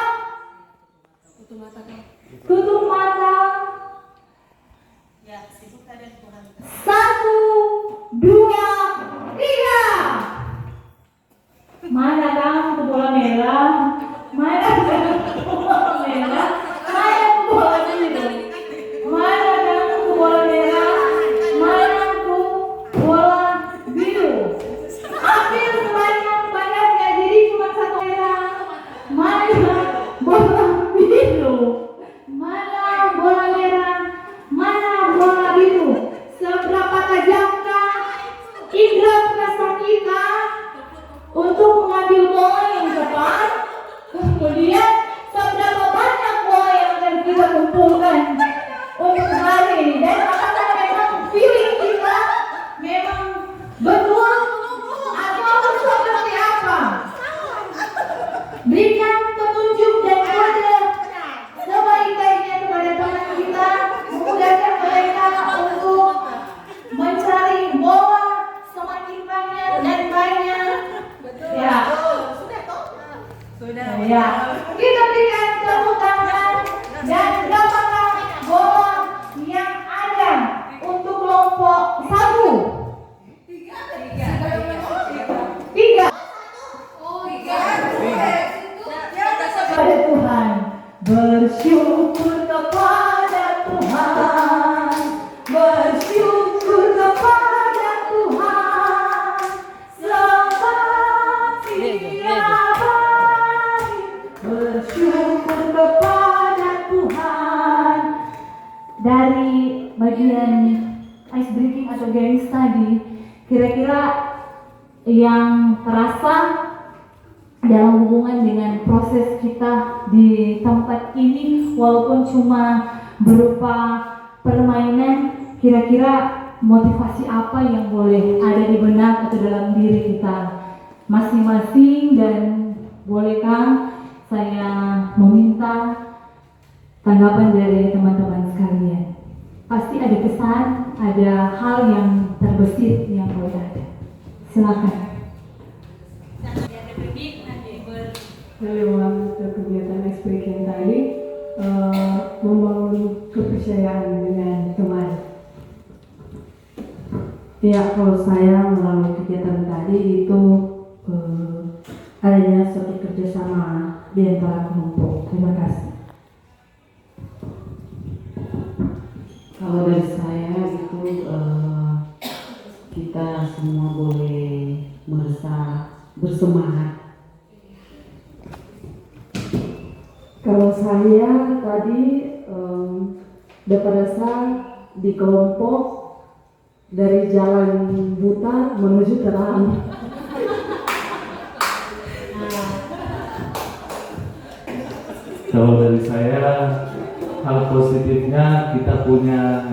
Tutup mata. Ya, sibuk ada Tuhan. 1, 2, 3. Mana kamu bola merah? Mana kamu bola merah? Mana bola biru? Mana kamu bola merah? Mana aku bola biru? Ambil sebanyak-banyaknya, jadi cuma 1 merah. Mana bola biru? Mana bola merah? Mana bola biru? Seberapa tajamkah indera perasa kita untuk mengambil bola yang tepat? Kemudian seberapa banyak bola yang akan kita kumpulkan untuk hari ini? Dan apakah memang feeling kita memang betul atau seperti apa? Berikan petunjuk dan kode sebaik-baiknya kepada teman kita, memudahkan mereka untuk mencari bola semakin banyak dan banyak. Ya. Sudah. Ya. Kita berikan tepuk tangan. Dan berapakah bola yang ada untuk kelompok 1? 3. Kepada Tuhan, bersyukur kepada Tuhan, bersyukur kepada Tuhan, sebab Dia baik. Bersyukur kepada Tuhan. Dari bagian ice breaking atau games tadi, kira-kira yang terasa dalam hubungan dengan proses kita di tempat ini, walaupun cuma berupa permainan, kira-kira motivasi apa yang boleh ada di benak atau dalam diri kita masing-masing? Dan bolehkah saya meminta tanggapan dari teman-teman sekalian? Pasti ada kesan, ada hal yang terbesit yang boleh ada. Silakan. Lewat kegiatan expression tadi, membangun kepercayaan dengan teman. Ya, kalau saya melalui kegiatan tadi itu adanya suatu kerjasama di antara kelompok. Terima kasih. Kalau dari saya itu kita semua boleh merasa bersemangat. Kalau saya tadi dapat rasa di kelompok dari jalan buta menuju terang. Kalau dari saya, hal positifnya kita punya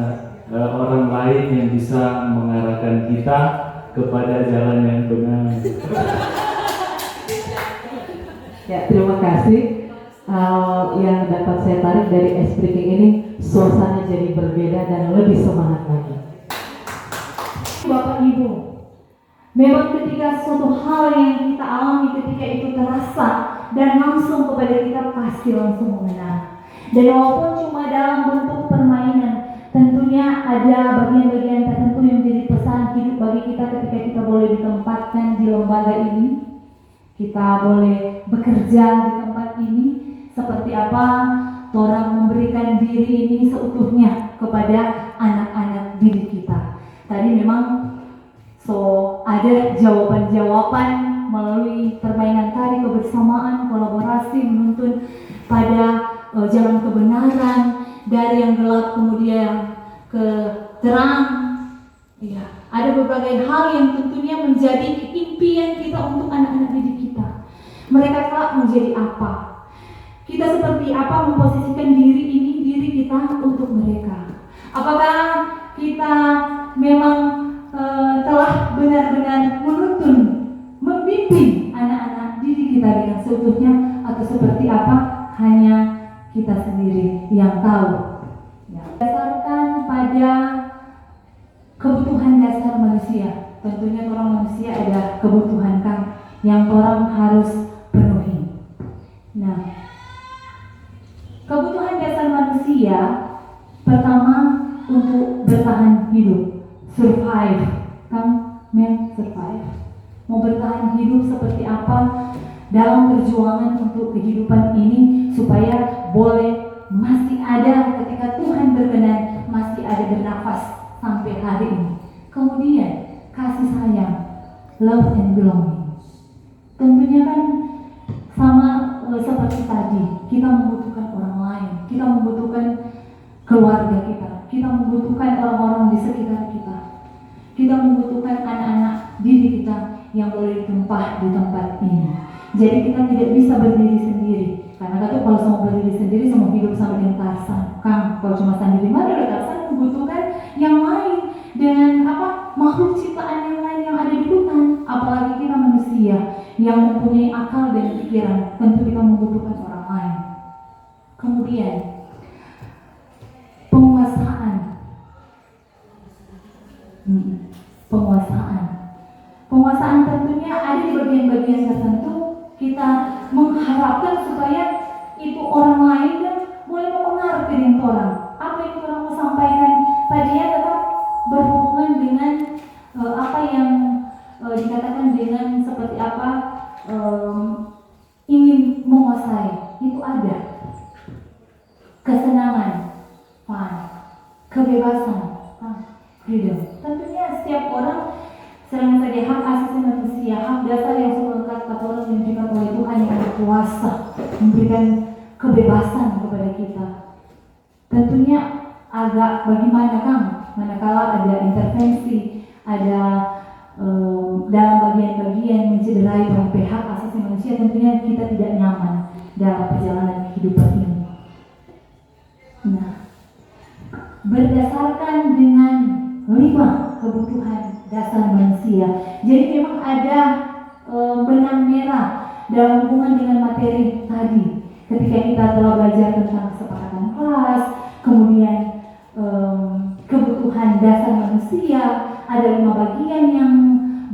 orang lain yang bisa mengarahkan kita kepada jalan yang benar. Ya, terima kasih. Yang dapat saya tarik dari S-Breaking ini, suasana jadi berbeda dan lebih semangat lagi. Bapak Ibu, memang ketika suatu hal yang kita alami ketika itu terasa dan langsung kepada kita pasti langsung mengenal. Dan walaupun cuma dalam bentuk permainan, tentunya ada bagian-bagian tertentu yang menjadi pesan hidup bagi kita ketika kita boleh ditempatkan di lembaga ini. Kita boleh bekerja di tempat ini, seperti apa orang memberikan diri ini seutuhnya kepada anak-anak didik kita. Tadi memang ada jawaban-jawaban melalui permainan tari, kebersamaan, kolaborasi, menuntun pada jalan kebenaran, dari yang gelap kemudian ke terang. Ya, ada berbagai hal yang tentunya menjadi impian kita untuk anak-anak didik kita. Mereka kelak menjadi apa? Kita seperti apa memposisikan diri kita untuk mereka? Apakah kita memang telah benar-benar menuntun, membimbing anak-anak didik kita dengan seutuhnya, atau seperti apa hanya kita sendiri yang tahu? Ya. Berdasarkan pada kebutuhan dasar manusia, tentunya orang manusia ada kebutuhan yang orang harus penuhi. Nah, kebutuhan dasar manusia pertama untuk bertahan hidup, survive, survive. Mau bertahan hidup seperti apa dalam perjuangan untuk kehidupan ini supaya boleh masih ada ketika Tuhan berkenan, masih ada bernafas sampai hari ini. Kemudian kasih sayang, love and belonging. Tentunya kan sama seperti tadi, kita membutuhkan orang lain, kita membutuhkan keluarga kita membutuhkan orang-orang di sekitar kita membutuhkan anak-anak didik kita yang boleh ditumpah di tempat ini. Jadi kita tidak bisa berdiri sendiri, karena kata kalau semua berdiri sendiri semua hidup sama dengan Tarzan. Kalau cuma sendiri mana ada Tarzan, membutuhkan yang lain dengan makhluk ciptaan yang lain yang ada di hutan. Apalagi kita manusia yang mempunyai akal dan pikiran, tentu kita membutuhkan orang lain. Kemudian penguasaan tentunya ada di bagian-bagian tertentu. Kita mengharapkan supaya itu orang lain dan boleh mempengaruhi dengan orang. Apa yang orang mau sampaikan tadinya tetap berhubungan dengan apa yang dikatakan dengan seperti apa ingin menguasai. Itu ada kesenangan, fun, kebebasan, freedom. Tentunya setiap orang selain saja hak asasi manusia, hak dasar yang sepenuhnya kata orang yang diberikan oleh Tuhan yang berkuasa memberikan kebebasan kepada kita. Tentunya agak bagaimana manakala ada intervensi, ada dalam bagian-bagian mencederai berbagai hak asasi manusia, tentunya kita tidak nyaman dalam perjalanan kehidupan ini. Nah, berdasarkan dengan 5 kebutuhan dasar manusia. Jadi memang ada benang merah dalam hubungan dengan materi tadi. Ketika kita telah belajar tentang kesepakatan kelas, kemudian kebutuhan dasar manusia, ada 5 bagian yang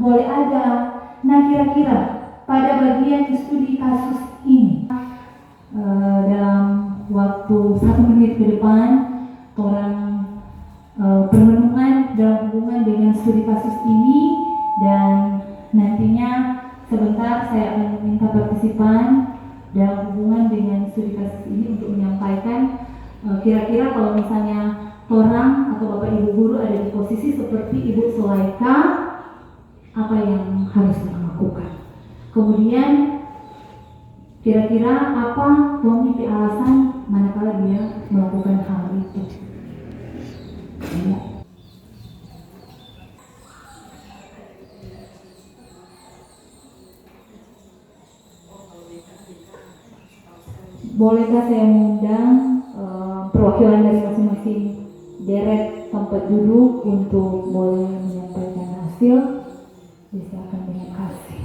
boleh ada. Nah, kira-kira pada bagian studi kasus ini dalam waktu 1 menit ke depan, orang permenungan dalam hubungan dengan studi kasus ini, dan nantinya sebentar saya akan meminta partisipan dalam hubungan dengan studi kasus ini untuk menyampaikan kira-kira kalau misalnya orang atau bapak ibu guru ada di posisi seperti Ibu Sulaika, apa yang harus kita lakukan. Kemudian kira-kira apa memiliki alasan manakala dia melakukan hal itu. Ya. bolehkah saya mengundang perwakilan dari masing-masing deret tempat duduk untuk boleh menyampaikan hasil? Silakan, terima kasih.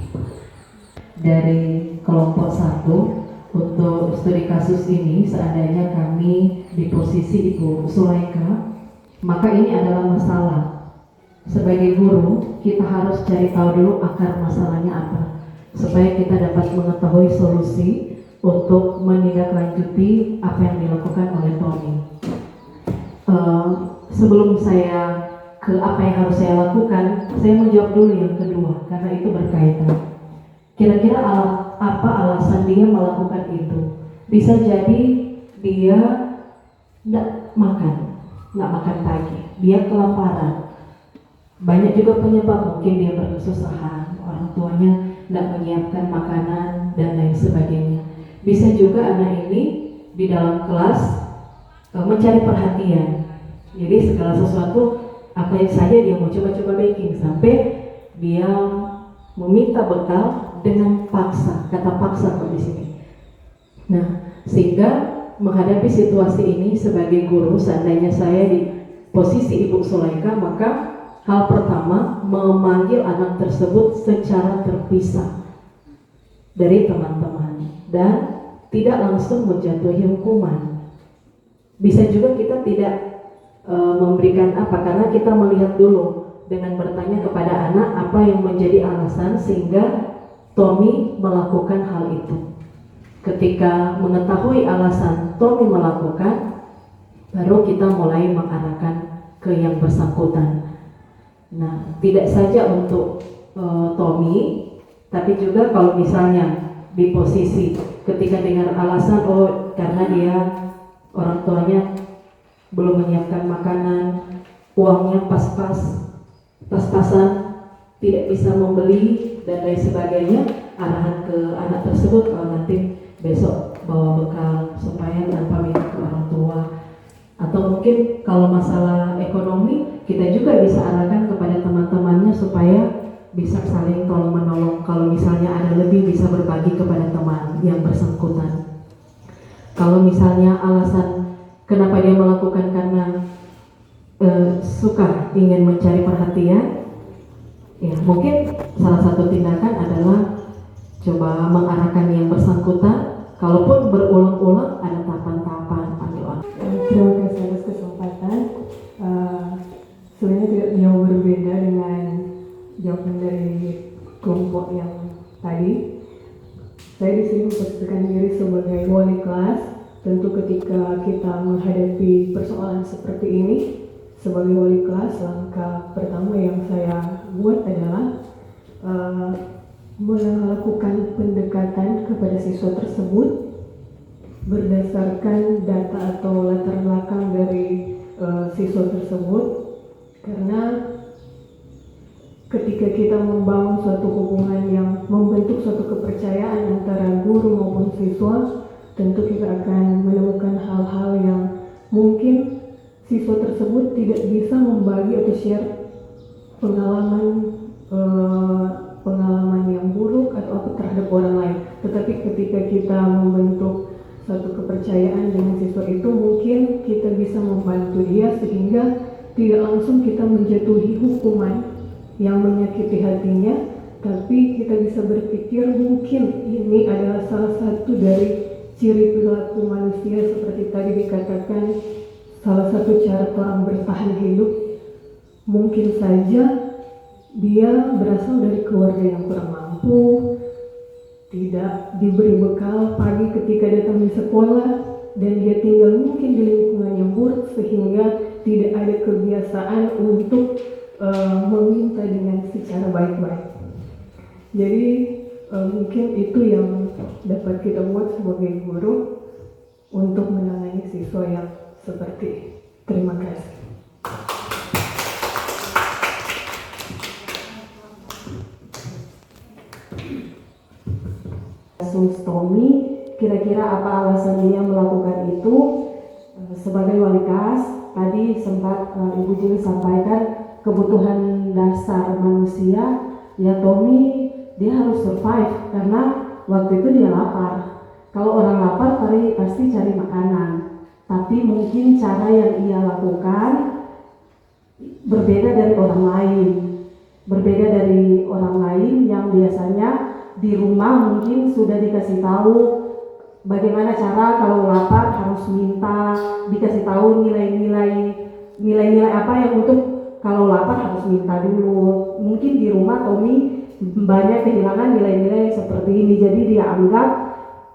Dari kelompok 1, untuk studi kasus ini seandainya kami di posisi Ibu Sulaika, maka ini adalah masalah. Sebagai guru, kita harus cari tahu dulu akar masalahnya apa, supaya kita dapat mengetahui solusi untuk menindaklanjuti apa yang dilakukan oleh Tommy. Sebelum saya ke apa yang harus saya lakukan, saya menjawab dulu yang kedua, karena itu berkaitan. Kira-kira apa alasan dia melakukan itu? Bisa jadi dia nggak makan pagi, dia kelaparan. Banyak juga penyebab, mungkin dia berkesusahan, orang tuanya nggak menyiapkan makanan dan lain sebagainya. Bisa juga anak ini di dalam kelas mencari perhatian. Jadi segala sesuatu apa yang saja dia mau coba-coba baking, sampai dia meminta bekal dengan paksa, kata paksa kok di sini. Nah, sehingga menghadapi situasi ini sebagai guru, seandainya saya di posisi Ibu Sulaika, maka hal pertama memanggil anak tersebut secara terpisah dari teman-teman dan tidak langsung menjatuhi hukuman. Bisa juga kita tidak memberikan apa, karena kita melihat dulu dengan bertanya kepada anak apa yang menjadi alasan sehingga Tommy melakukan hal itu. Ketika mengetahui alasan Tommy melakukan, baru kita mulai mengarahkan ke yang bersangkutan. Nah, tidak saja untuk Tommy, tapi juga kalau misalnya di posisi ketika dengar alasan, oh karena dia orang tuanya belum menyiapkan makanan, uangnya pas-pasan, tidak bisa membeli dan lain sebagainya, arahan ke anak tersebut, kalau nanti besok bawa bekal supaya tanpa minta ke orang tua. Atau mungkin kalau masalah ekonomi, kita juga bisa arahkan kepada teman-temannya supaya bisa saling tolong menolong. Kalau misalnya ada lebih, bisa berbagi kepada teman yang bersangkutan. Kalau misalnya alasan kenapa dia melakukan karena suka ingin mencari perhatian, ya mungkin salah satu tindakan adalah coba mengarahkan yang bersangkutan. Kalaupun berulang-ulang, ada tahapan-tahapan panggil orang. Terima kasih atas kesempatan. Sebenarnya tidak jauh berbeda dengan jawaban dari kelompok yang tadi. Saya di sini memposisikan diri sebagai wali kelas. Tentu ketika kita menghadapi persoalan seperti ini, sebagai wali kelas, langkah pertama yang saya buat adalah melakukan pendekatan kepada siswa tersebut berdasarkan data atau latar belakang dari siswa tersebut, karena ketika kita membangun suatu hubungan yang membentuk suatu kepercayaan antara guru maupun siswa, tentu kita akan menemukan hal-hal yang mungkin siswa tersebut tidak bisa membagi atau share pengalaman yang buruk atau apa terhadap orang lain. Tetapi ketika kita membentuk suatu kepercayaan dengan siswa itu, mungkin kita bisa membantu dia sehingga tidak langsung kita menjatuhi hukuman yang menyakiti hatinya, tapi kita bisa berpikir mungkin ini adalah salah satu dari ciri perilaku manusia, seperti tadi dikatakan salah satu cara orang bertahan hidup. Mungkin saja dia berasal dari keluarga yang kurang mampu, tidak diberi bekal pagi ketika datang di sekolah, dan dia tinggal mungkin di lingkungan yang buruk sehingga tidak ada kebiasaan untuk meminta dengan secara baik-baik. Jadi mungkin itu yang dapat kita buat sebagai guru untuk menangani siswa yang seperti. Terima kasih. Kasus Tommy, kira-kira apa alasan dia melakukan itu? Sebagai wali kelas, tadi sempat Ibu Juli sampaikan kebutuhan dasar manusia. Ya, Tommy dia harus survive karena waktu itu dia lapar. Kalau orang lapar pasti cari makanan, tapi mungkin cara yang ia lakukan berbeda dari orang lain. Berbeda dari orang lain yang biasanya di rumah mungkin sudah dikasih tahu bagaimana cara kalau lapar harus minta, dikasih tahu nilai-nilai apa yang untuk kalau lapar harus minta dulu. Mungkin di rumah Tommy banyak kehilangan nilai-nilai seperti ini, jadi dia anggap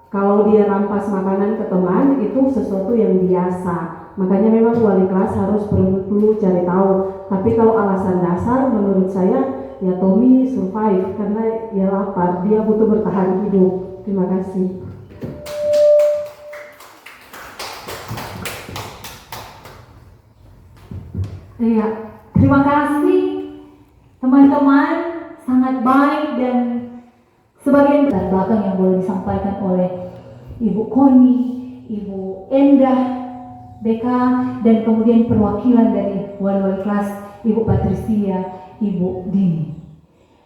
kalau dia rampas makanan ke teman itu sesuatu yang biasa. Makanya memang wali kelas harus perlu cari tahu. Tapi kalau alasan dasar menurut saya ya Tommy survive karena dia lapar, dia butuh bertahan hidup. Terima kasih. Iya, terima kasih teman-teman, sangat baik. Dan sebagian latar belakang yang boleh disampaikan oleh Ibu Koni, Ibu Endah, BK, dan kemudian perwakilan dari wali-wali kelas Ibu Patricia, Ibu Dini.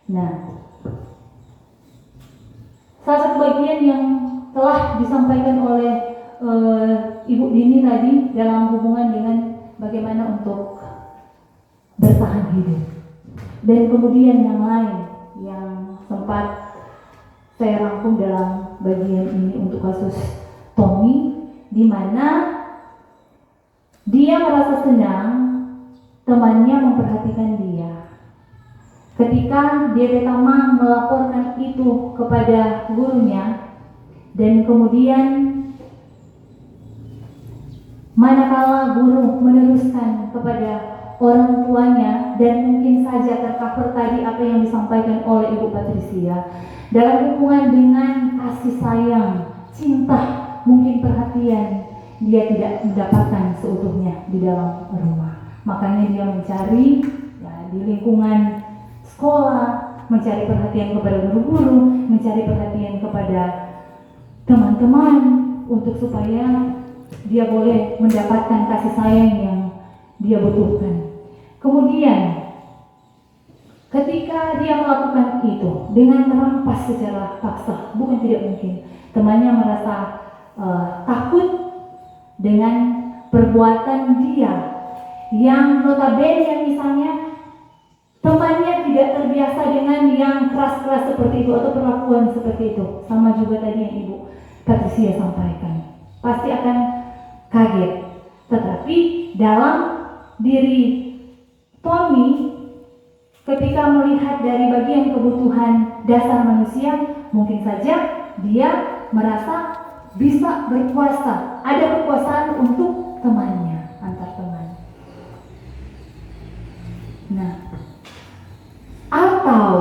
Nah, salah satu bagian yang telah disampaikan oleh Ibu Dini tadi dalam hubungan dengan bagaimana untuk bertahan hidup, dan kemudian yang lain yang sempat saya rangkum dalam bagian ini untuk kasus Tommy, di mana dia merasa senang temannya memperhatikan dia. Ketika dia pertama melaporkan itu kepada gurunya, dan kemudian manakala guru meneruskan kepada orang tuanya, dan mungkin saja tercover tadi apa yang disampaikan oleh Ibu Patricia dalam hubungan dengan kasih sayang, cinta, mungkin perhatian, dia tidak mendapatkan seutuhnya di dalam rumah. Makanya dia mencari ya, di lingkungan sekolah, mencari perhatian kepada guru-guru, mencari perhatian kepada teman-teman untuk supaya dia boleh mendapatkan kasih sayang yang dia butuhkan. Kemudian ketika dia melakukan itu dengan merampas secara paksa, bukan tidak mungkin, temannya merasa takut dengan perbuatan dia yang notabene misalnya temannya tidak terbiasa dengan yang keras-keras seperti itu atau perlakuan seperti itu. Sama juga tadi yang Ibu Patricia sampaikan, pasti akan kaget. Tetapi dalam diri Tommy, ketika melihat dari bagian kebutuhan dasar manusia, mungkin saja dia merasa bisa berkuasa, ada kekuasaan untuk temannya, antar teman. Nah, atau,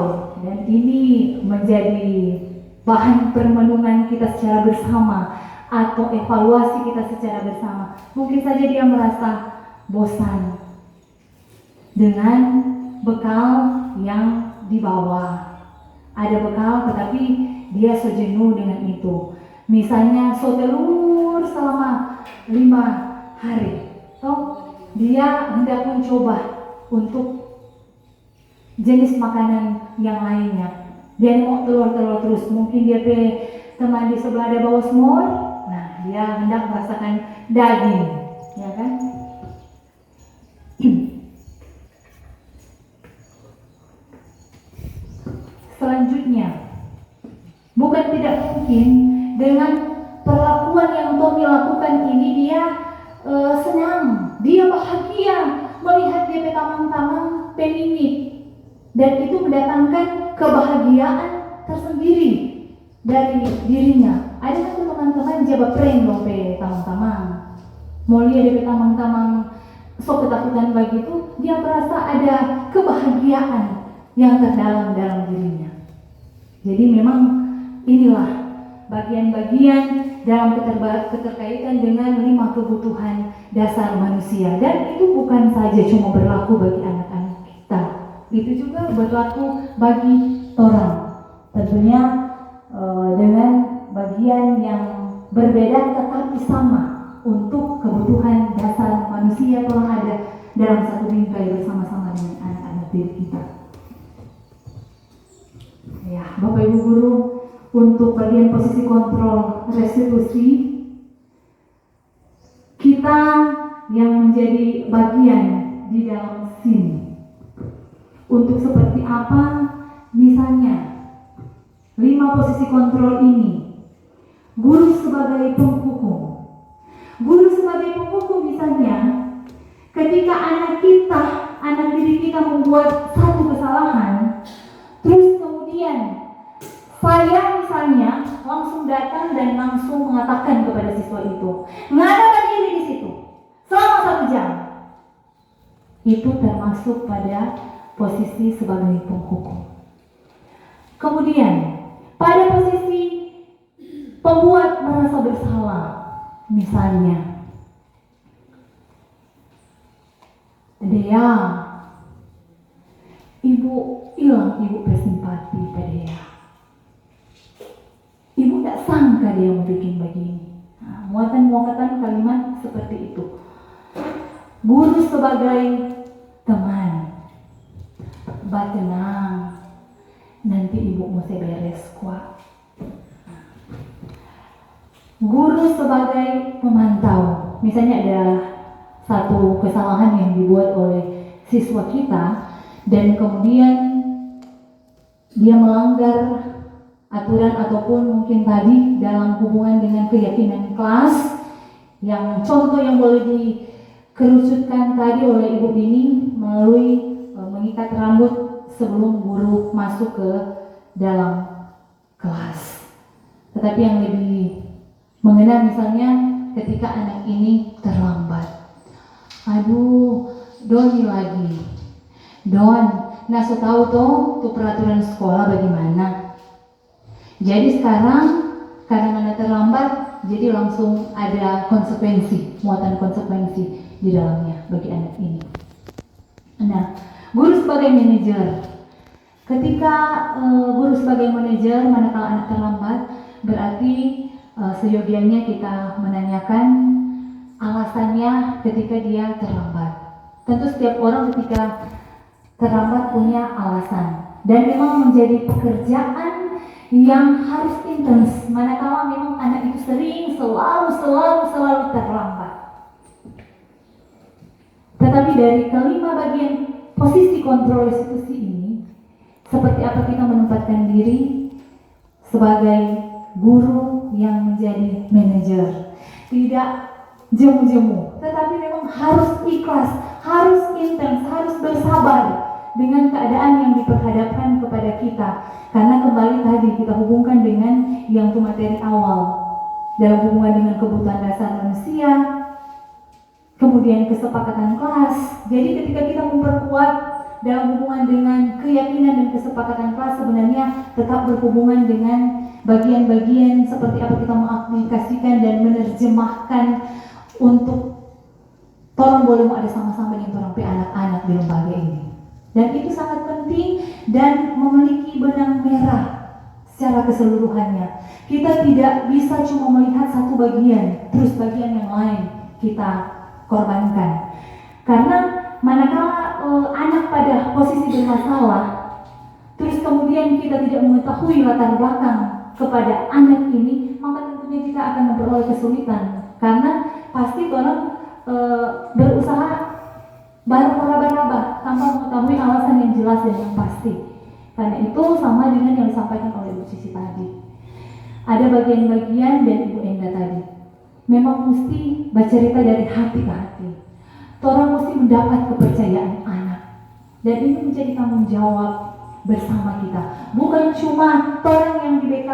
dan ini menjadi bahan permenungan kita secara bersama atau evaluasi kita secara bersama, mungkin saja dia merasa bosan dengan bekal yang dibawa. Ada bekal tetapi dia sejenuh dengan itu. Misalnya sotelur selama 5 hari, toh dia hendak mencoba untuk jenis makanan yang lainnya. Dia mau telur-telur terus, mungkin dia teman di sebelah ada bawa semur, nah dia hendak merasakan daging, ya kan? Selanjutnya, bukan tidak mungkin dengan perlakuan yang Tommy lakukan ini dia senang, dia bahagia melihat dia tamang-tamang penimit, dan itu mendatangkan kebahagiaan tersendiri dari dirinya. Ada kan teman-teman jabat prank dong pe tamang-tamang, mau lihat dia tamang-tamang sok ketakutan begitu, dia merasa ada kebahagiaan yang terdalam dalam dirinya. Jadi memang inilah bagian-bagian dalam keterkaitan dengan 5 kebutuhan dasar manusia, dan itu bukan saja cuma berlaku bagi anak-anak kita, itu juga berlaku bagi orang. Tentunya dengan bagian yang berbeda tetapi sama untuk kebutuhan dasar manusia telah ada dalam satu bingkai bersama-sama dengan anak-anak diri kita. Ya, Bapak Ibu Guru, untuk bagian posisi kontrol restitusi, kita yang menjadi bagian di dalam sini. Untuk seperti apa? Misalnya 5 posisi kontrol ini. Guru sebagai penghukum. Guru sebagai penghukum misalnya ketika anak didik kita membuat satu kesalahan, terus kemudian saya misalnya langsung datang dan langsung mengatakan kepada siswa itu, mengatakan diri di situ selama 1 jam. Itu termasuk pada posisi sebagai penghukum. Kemudian pada posisi pembuat merasa bersalah, misalnya Dea, ibu bersimpati pada Dea. Ibu tidak sangka dia mau bikin begini. Nah, muatan kalimat seperti itu. Guru sebagai teman, tenang, nanti ibu mesti beres kuat. Guru sebagai pemantau, misalnya ada satu kesalahan yang dibuat oleh siswa kita dan kemudian dia melanggar aturan ataupun mungkin tadi dalam hubungan dengan keyakinan kelas, yang contoh yang boleh dikerucutkan tadi oleh Ibu Dini melalui mengikat rambut sebelum guru masuk ke dalam kelas. Tetapi yang lebih mengena misalnya ketika anak ini terlambat. Aduh, Doni lagi. Don, nah so tahu tuh peraturan sekolah bagaimana. Jadi sekarang karena anak terlambat, jadi langsung ada konsekuensi, muatan konsekuensi di dalamnya bagi anak ini. Nah, guru sebagai manajer. Ketika guru sebagai manajer, manakala anak terlambat, berarti seyogianya kita menanyakan alasannya ketika dia terlambat. Tentu setiap orang ketika terlambat punya alasan dan memang menjadi pekerjaan yang harus intens manakala memang anak itu sering selalu terlambat. Tetapi dari kelima bagian posisi kontrol restitusi ini, seperti apa kita menempatkan diri sebagai guru yang menjadi manajer. Tidak jemu-jemu, tetapi memang harus ikhlas, harus intens, harus bersabar dengan keadaan yang diperhadapkan kepada kita. Karena kembali tadi kita hubungkan dengan yang materi awal dalam hubungan dengan kebutuhan dasar manusia, kemudian kesepakatan kelas. Jadi ketika kita memperkuat dalam hubungan dengan keyakinan dan kesepakatan kelas, sebenarnya tetap berhubungan dengan bagian-bagian seperti apa kita mengaplikasikan dan menerjemahkan untuk orang boleh mau ada sama-sama dengan orang anak-anak di lembaga ini. Dan itu sangat penting dan memiliki benang merah secara keseluruhannya. Kita tidak bisa cuma melihat satu bagian, terus bagian yang lain kita korbankan. Karena manakala anak pada posisi bermasalah, terus kemudian kita tidak mengetahui latar belakang kepada anak ini, maka tentunya kita akan memperoleh kesulitan. Karena pasti orang berusaha barang meraba-raba tanpa mengetahui alasan yang jelas dan yang pasti. Karena itu sama dengan yang disampaikan oleh Ibu Sisi tadi. Ada bagian-bagian dan Ibu Enda tadi. Memang mesti bercerita dari hati ke hati. Orang mesti mendapat kepercayaan anak. Dan ini menjadi tanggung jawab bersama kita. Bukan cuma orang yang di BK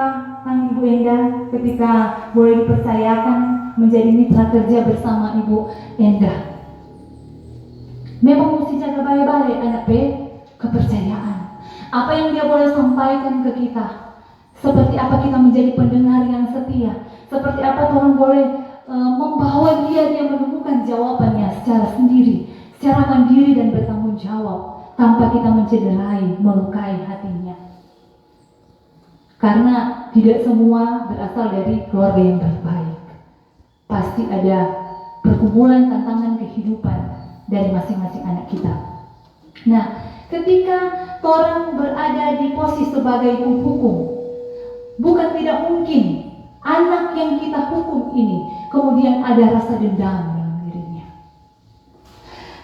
Kang Ibu Enda ketika boleh dipercayakan menjadi mitra kerja bersama Ibu Enda. Memang mesti jaga baik-baik anak B, kepercayaan. Apa yang dia boleh sampaikan ke kita, seperti apa kita menjadi pendengar yang setia, seperti apa Tuhan boleh membawa dia menemukan jawabannya secara sendiri, secara mandiri dan bertanggung jawab, tanpa kita mencederai, melukai hatinya. Karena tidak semua berasal dari keluarga yang terbaik. Pasti ada perkumpulan tantangan kehidupan dari masing-masing anak kita. Nah, ketika orang berada di posisi sebagai penghukum, Bukan tidak mungkin anak yang kita hukum ini kemudian ada rasa dendam dalam dirinya.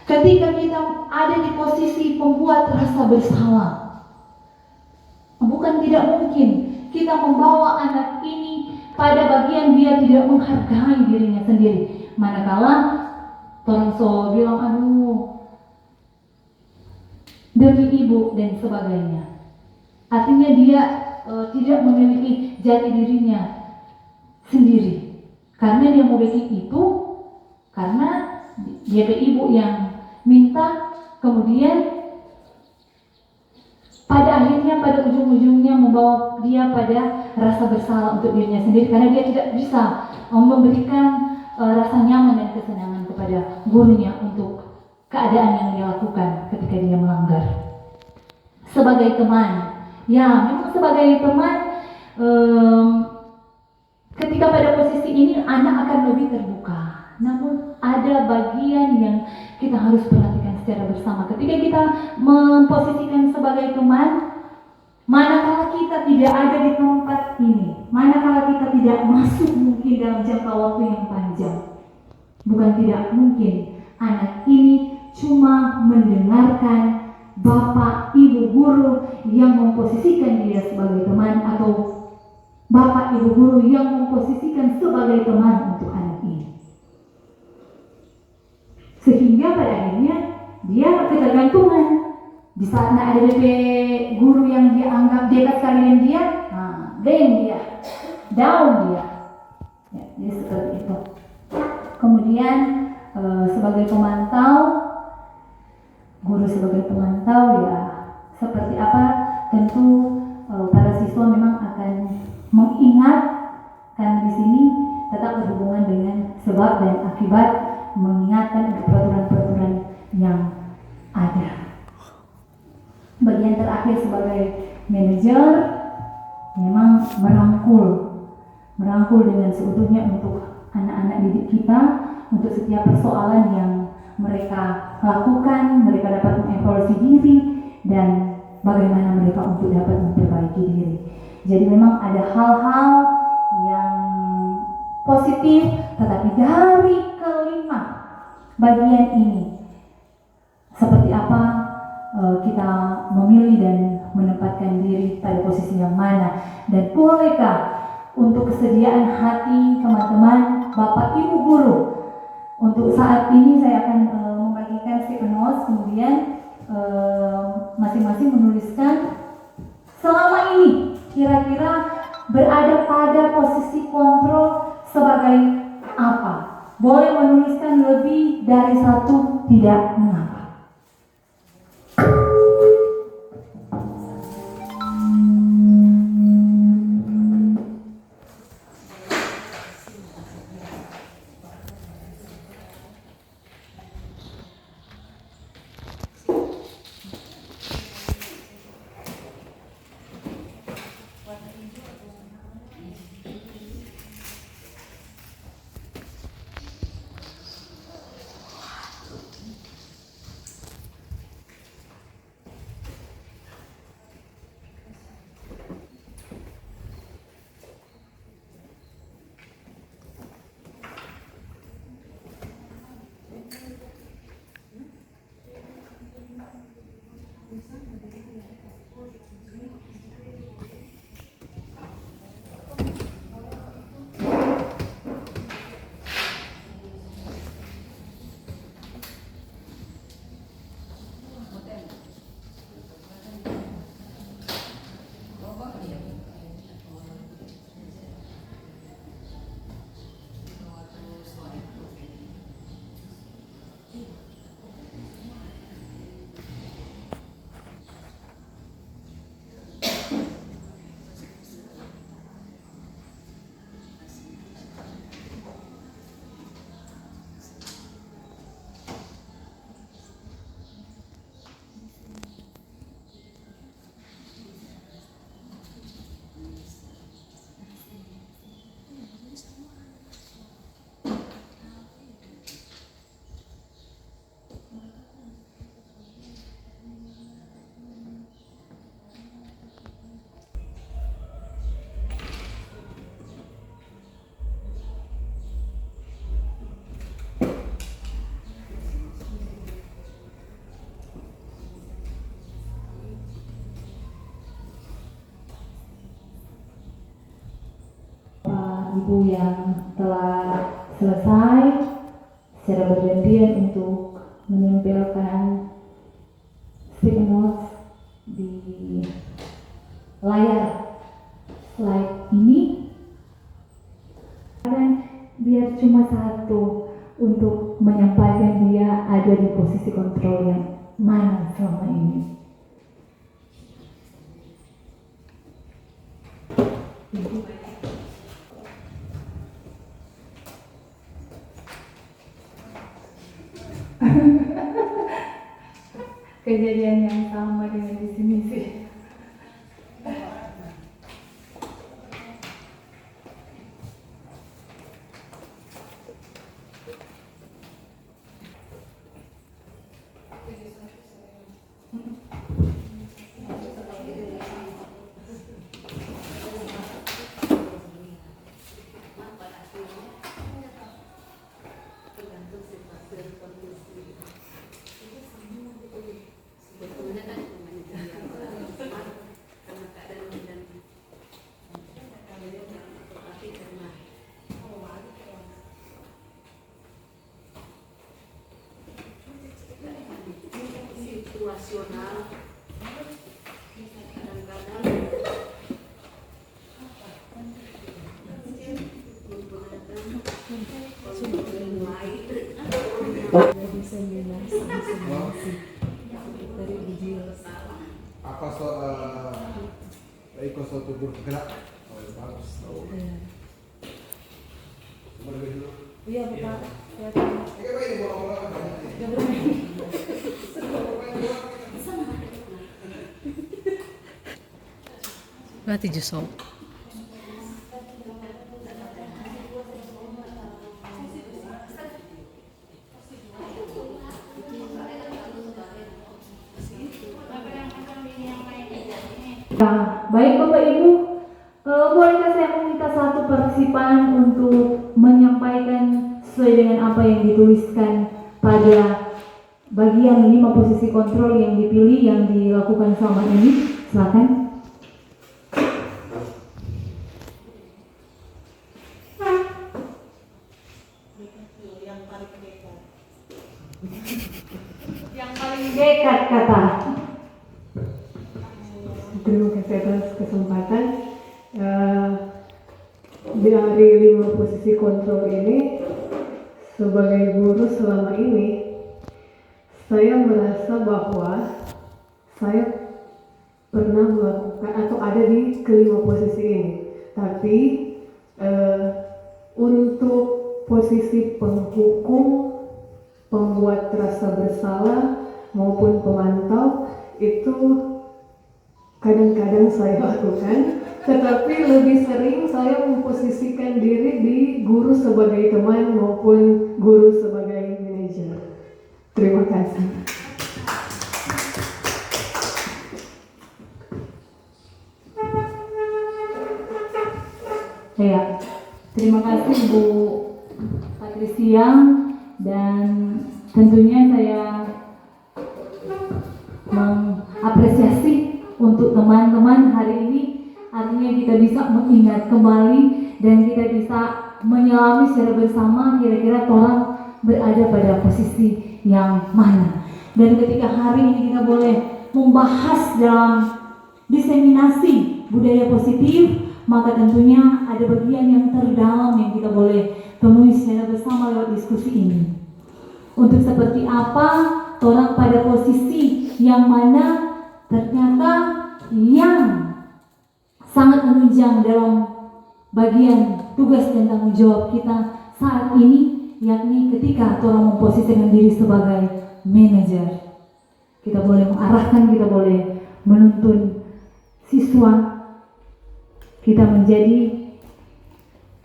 Ketika kita ada di posisi pembuat rasa bersalah, bukan tidak mungkin kita membawa anak ini pada bagian dia tidak menghargai dirinya sendiri. Manakala orang so bilang, aduh, demi ibu dan sebagainya. Artinya dia tidak memiliki jati dirinya sendiri. Karena dia mau bikin itu, karena dia ke ibu yang minta, kemudian pada akhirnya, pada ujung-ujungnya membawa dia pada rasa bersalah untuk dirinya sendiri, karena dia tidak bisa memberikan rasa nyaman dan kesenangan kepada gurunya untuk keadaan yang dia lakukan ketika dia melanggar. Sebagai teman, ya memang sebagai teman, ketika pada posisi ini anak akan lebih terbuka. Namun ada bagian yang kita harus perhatikan secara bersama. Ketika kita memposisikan sebagai teman, manakala kita tidak ada di tempat ini, manakala kita tidak masuk mungkin dalam jangka waktu yang panjang, bukan tidak mungkin anak ini cuma mendengarkan bapak, ibu, guru yang memposisikan dia sebagai teman, atau bapak, ibu, guru yang memposisikan sebagai teman untuk anak ini. Sehingga pada akhirnya dia ketergantungan. Di saat ada DP guru yang dia anggap dekat sekali dengan dia, down dia, ya, jadi seperti itu. Kemudian sebagai pemantau, guru sebagai pemantau, ya seperti apa? Tentu para siswa memang akan mengingat, karena di sini tetap berhubungan dengan sebab dan akibat, mengingatkan peraturan-peraturan yang ada. Bagian terakhir sebagai manajer memang merangkul dengan seutuhnya untuk anak-anak didik kita, untuk setiap persoalan yang mereka lakukan, mereka dapat mengevaluasi diri dan bagaimana mereka untuk dapat memperbaiki diri. Jadi memang ada hal-hal yang positif, tetapi dari kelima bagian ini, seperti apa kita memilih dan menempatkan diri pada posisi yang mana, dan bolehkah untuk kesediaan hati teman-teman, bapak, ibu, guru. Untuk saat ini saya akan membagikan second notes, kemudian masing-masing menuliskan selama ini kira-kira berada pada posisi kontrol sebagai apa. Boleh menuliskan lebih dari satu, tidak mengapa. ibu yang telah selesai secara bergantian untuk menempelkan stick notes di layar slide ini. Dan biar cuma satu untuk menyampaikan dia ada di posisi kontrol yang mana selama ini. Kejadian yang sama dengan di sini sih. situasional kadang-kadang apa ikut suatu bergerak bagus tahu. Iya Bapak. Berarti Jusok. Nah, baik Bapak Ibu, bolehkah saya meminta satu partisipan untuk menyampaikan sesuai dengan apa yang dituliskan pada bagian 5 posisi kontrol yang dipilih yang dilakukan selama ini? Silakan. Yang paling dekat kata. Terima kasih atas kesempatan. Dari 5 posisi kontrol ini, sebagai guru selama ini, saya merasa bahwa saya pernah melakukan atau ada di kelima posisi ini. Tapi untuk posisi penghukum, pembuat rasa bersalah maupun pemantau itu kadang-kadang saya lakukan, tetapi lebih sering saya memposisikan diri di guru sebagai teman maupun guru sebagai manajer. Terima kasih. Ya, terima kasih Bu Patricia, dan tentunya saya mengapresiasi untuk teman-teman hari ini. Artinya kita bisa mengingat kembali dan kita bisa menyelami secara bersama kira-kira orang berada pada posisi yang mana. Dan ketika hari ini kita boleh membahas dalam diseminasi budaya positif, maka tentunya ada bagian yang terdalam yang kita boleh temui secara bersama lewat diskusi ini. Untuk seperti apa orang pada posisi yang mana ternyata yang sangat menunjang dalam bagian tugas dan tanggung jawab kita saat ini, yakni ketika orang memposisikan diri sebagai manajer. Kita boleh mengarahkan, kita boleh menuntun siswa, kita menjadi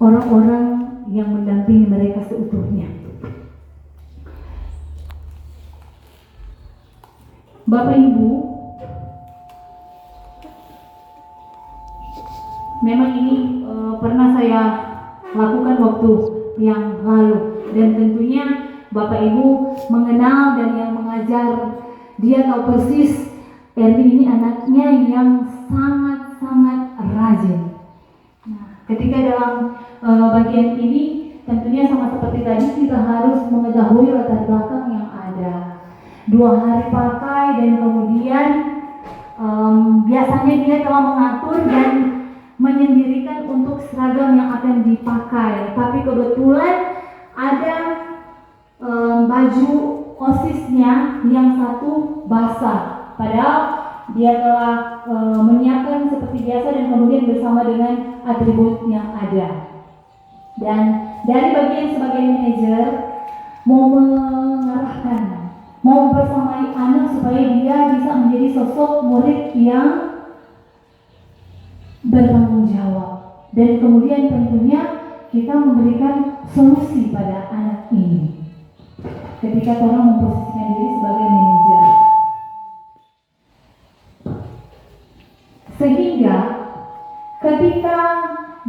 orang-orang yang mendampingi mereka seutuhnya. Bapak Ibu, memang ini pernah saya lakukan waktu yang lalu, dan tentunya Bapak Ibu mengenal dan yang mengajar, dia tahu persis Erwin ini anaknya yang sangat-sangat rajin. Nah, ketika dalam bagian ini tentunya sama seperti tadi kita harus mengetahui latar belakang yang ada. 2 hari pakai dan kemudian biasanya dia telah mengatur dan menyendirikan untuk seragam yang akan dipakai. Tapi kebetulan ada baju OSIS-nya yang satu basah. Padahal dia telah menyiapkan seperti biasa dan kemudian bersama dengan atribut yang ada. Dan dari bagian sebagai manajer mau mengarahkan, mau bersamai anak supaya dia bisa menjadi sosok murid yang bertanggung jawab. Dan kemudian tentunya kita memberikan solusi pada anak ini ketika orang memposisikan diri sebagai manajer. Sehingga ketika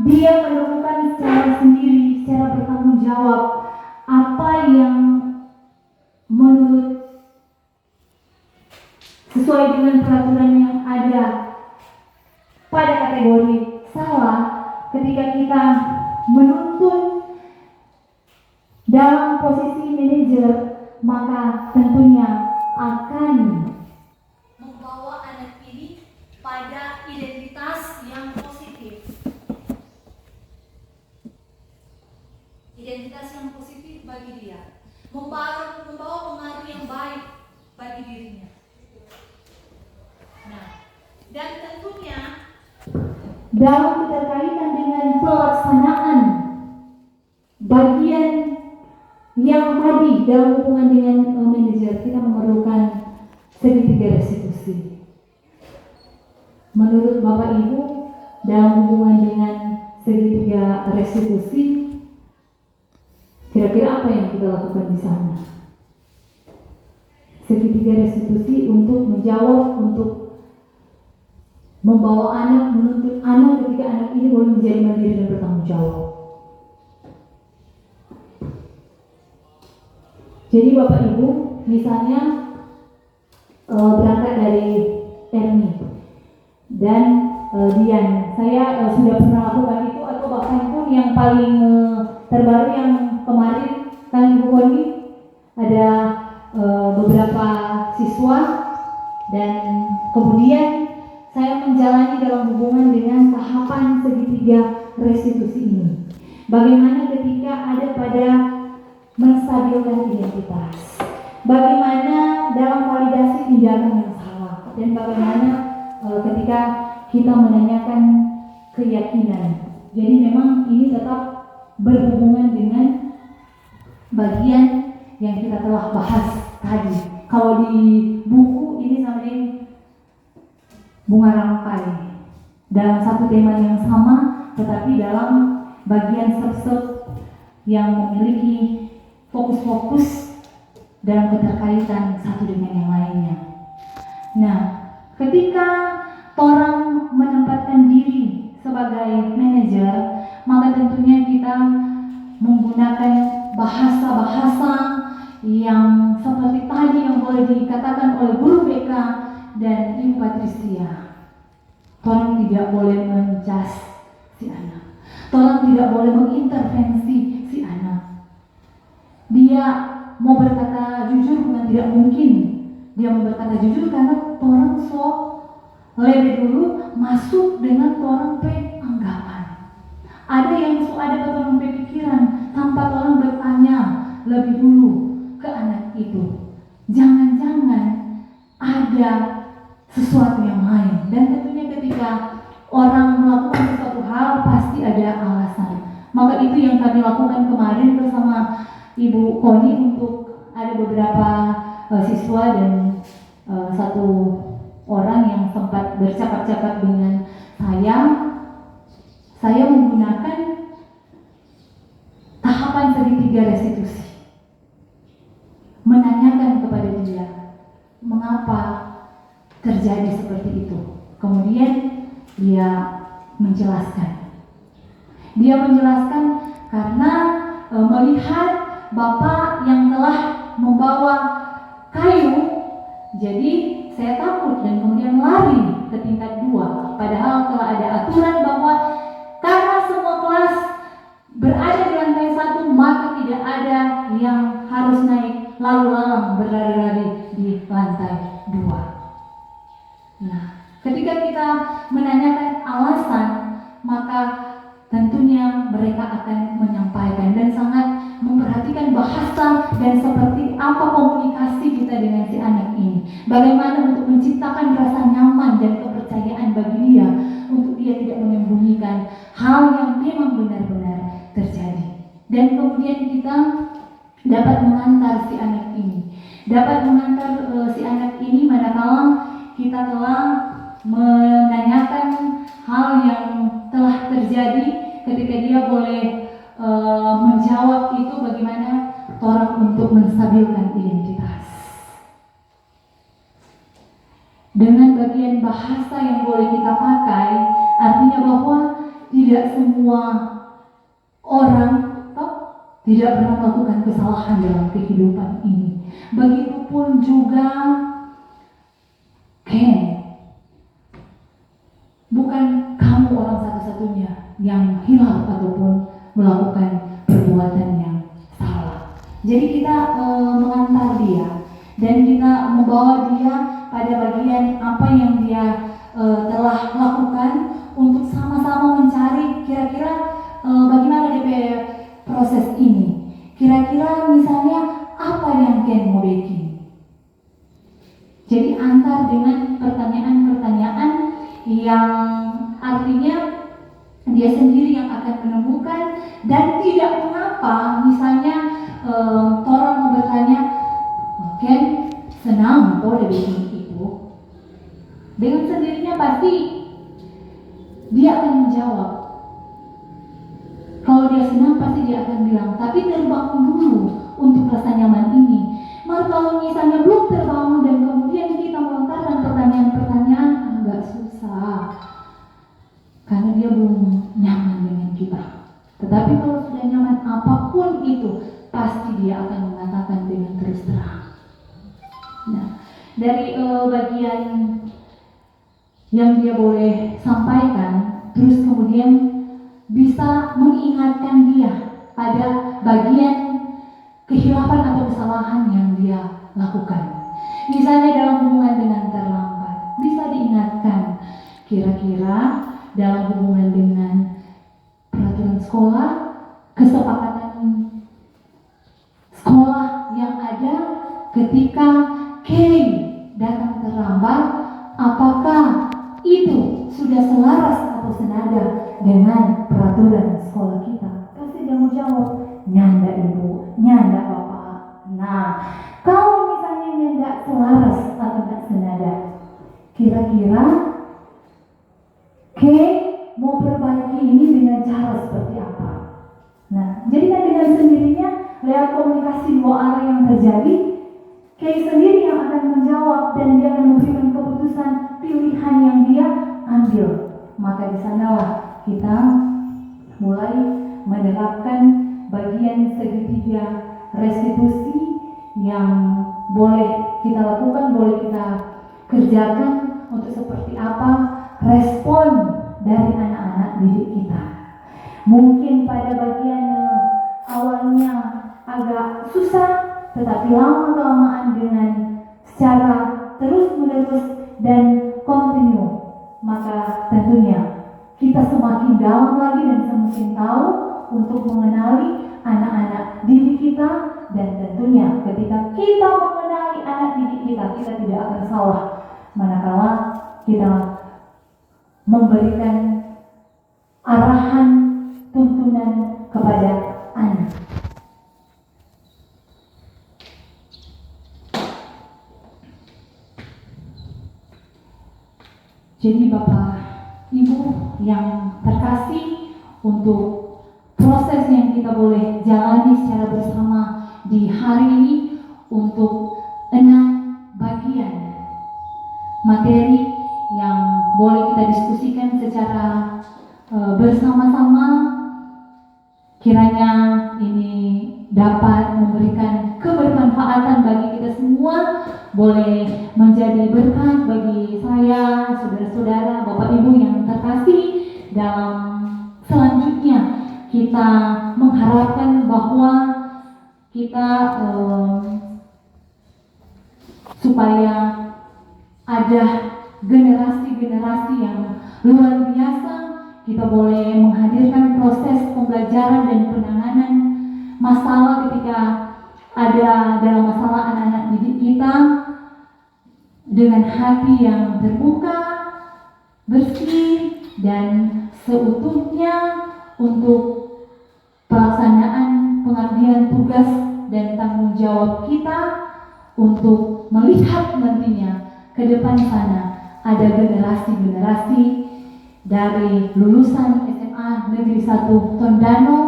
dia menemukan secara sendiri, secara bertanggung jawab apa yang menurut sesuai dengan peraturan yang ada pada kategori salah, ketika kita menuntun dalam posisi manajer, maka tentunya akan membawa anak ini pada identitas yang positif. Identitas yang positif bagi dia, membawa pengaruh yang baik bagi dirinya. Nah, dan tentunya dalam keterkaitan dengan pelaksanaan bagian yang tadi dalam hubungan dengan manajer, kita memerlukan segitiga restitusi. Menurut Bapak Ibu, dalam hubungan dengan segitiga restitusi, kira-kira apa yang kita lakukan di sana? Segitiga restitusi untuk menjawab, untuk membawa anak, menuntut anak ketika anak ini boleh menjadi mandiri dan bertanggung jawab. Jadi Bapak Ibu, misalnya berangkat dari Erni dan Dian, saya sudah pernah lakukan itu, atau bahkan pun yang paling terbaru yang kemarin Ibu Koni ada beberapa siswa, dan kemudian saya menjalani dalam hubungan dengan tahapan segitiga restitusi ini. Bagaimana ketika ada pada menstabilkan identitas, bagaimana dalam validasi tindakan yang salah, dan bagaimana ketika kita menanyakan keyakinan. Jadi memang ini tetap berhubungan dengan bagian yang kita telah bahas tadi. Kalau di buku ini sampai bunga rangkai dalam satu tema yang sama, tetapi dalam bagian sub-sub yang memiliki fokus-fokus dalam keterkaitan satu dengan yang lainnya. Nah, ketika orang menempatkan diri sebagai manajer, maka tentunya kita menggunakan bahasa-bahasa yang seperti tadi yang boleh dikatakan oleh guru BK dan Ibu Patricia. Tolong tidak boleh mencas si anak. Tolong tidak boleh mengintervensi si anak. Dia mau berkata jujur bukan tidak mungkin. Dia mau berkata jujur karena orang sok lebih dulu masuk dengan orang pe anggapan. Ada yang sok ada orang pe pikiran tanpa orang bertanya lebih dulu ke anak itu. Jangan-jangan ada sesuatu yang lain, dan tentunya ketika orang melakukan sesuatu hal pasti ada alasan. Maka itu yang kami lakukan kemarin bersama Ibu Koni untuk ada beberapa siswa dan satu orang yang sempat bercakap-cakap dengan saya menggunakan tahapan segitiga restitusi, menanyakan kepada dia mengapa terjadi seperti itu. Kemudian dia menjelaskan. Dia menjelaskan karena melihat bapak yang telah membawa kayu, jadi saya takut dan kemudian lari ke tingkat 2. Padahal telah ada aturan bahwa karena semua kelas harus naik lalu lalang berlari-lari di lantai 2. Nah, ketika kita menanyakan alasan, maka tentunya mereka akan menyampaikan dan sangat memperhatikan bahasa dan seperti apa komunikasi kita dengan si anak ini. Bagaimana untuk menciptakan rasa nyaman dan kepercayaan bagi dia, untuk dia tidak menyembunyikan hal yang memang benar-benar terjadi. Dan kemudian kita dapat mengantar si anak ini, manakala kita telah menanyakan hal yang telah terjadi, ketika dia boleh menjawab itu bagaimana orang untuk menstabilkan identitas. Dengan bagian bahasa yang boleh kita pakai, artinya bahwa tidak semua orang tidak pernah melakukan kesalahan dalam kehidupan ini. Begitupun juga Ken. Bukan kamu orang satu-satunya yang hilaf ataupun melakukan perbuatan yang salah. Jadi kita mengantar dia dan kita membawa dia pada bagian apa yang dia telah lakukan, untuk sama-sama mencari kira-kira bagaimana DP proses ini. Kira-kira misalnya apa yang Ken mau bikin. Jadi antar dengan pertanyaan-pertanyaan yang artinya dia sendiri yang akan menemukan, dan tidak mengapa misalnya orang mau bertanya, Ken senang kok udah bikin itu, dengan sendirinya pasti dia akan menjawab. Kalau dia senang pasti dia akan bilang, tapi terbangun dulu untuk rasa nyaman ini. Maka kalau misalnya belum terbangun dan kemudian kita melontarkan pertanyaan-pertanyaan, agak susah, karena dia belum nyaman dengan kita. Tetapi kalau sudah nyaman, apapun itu pasti dia akan mengatakan dengan terus terang. Nah, dari bagian yang dia boleh sampaikan, terus kemudian bisa mengingatkan dia pada bagian kehilafan atau kesalahan yang dia lakukan. Misalnya dalam hubungan dengan terlambat, bisa diingatkan kira-kira dalam hubungan dengan peraturan sekolah, kesepakatan sekolah yang ada ketika Kay datang terlambat, apakah itu sudah selaras atau senada dengan peraturan sekolah kita? Pasti dia mau jawab, nyanda ibu, nyanda bapak. Nah, kalau misalnya nyanda selaras atau tidak senada, kira-kira Kay mau perbaiki ini dengan cara seperti apa? Nah, jadi kan dengan sendirinya lewat komunikasi dua arah yang terjadi, Kay sendiri yang akan menjawab dan dia akan memberikan keputusan pilihan yang dia ambil. Maka di sanalah kita mulai menerapkan bagian segitiga restitusi yang boleh kita lakukan, boleh kita kerjakan untuk seperti apa respon dari anak-anak didik kita. Mungkin pada bagian awalnya agak susah, tetapi lama-kelamaan dengan secara terus-menerus dan kontinu, maka tentunya kita semakin dalam lagi dan semakin tahu untuk mengenali anak-anak didik kita. Dan tentunya ketika kita mengenali anak didik kita, kita tidak akan salah manakala kita memberikan arahan tuntunan kepada anak. Jadi Bapak Ibu yang terkasih, untuk proses yang kita boleh jalani secara bersama di hari ini, untuk 6 bagian materi yang boleh kita diskusikan secara bersama-sama, kiranya ini dapat memberikan kebermanfaatan bagi kita semua, boleh menjadi berkat bagi saya, saudara-saudara, Bapak Ibu yang terkasih. Dalam selanjutnya kita mengharapkan bahwa kita supaya ada generasi-generasi yang luar biasa, kita boleh menghadirkan proses pembelajaran dan penanganan masalah ketika ada dalam masalah anak-anak didik kita dengan hati yang terbuka, bersih, dan seutuhnya untuk pelaksanaan pengabdian tugas dan tanggung jawab kita untuk melihat nantinya ke depan sana ada generasi-generasi dari lulusan SMA Negeri 1 Tondano,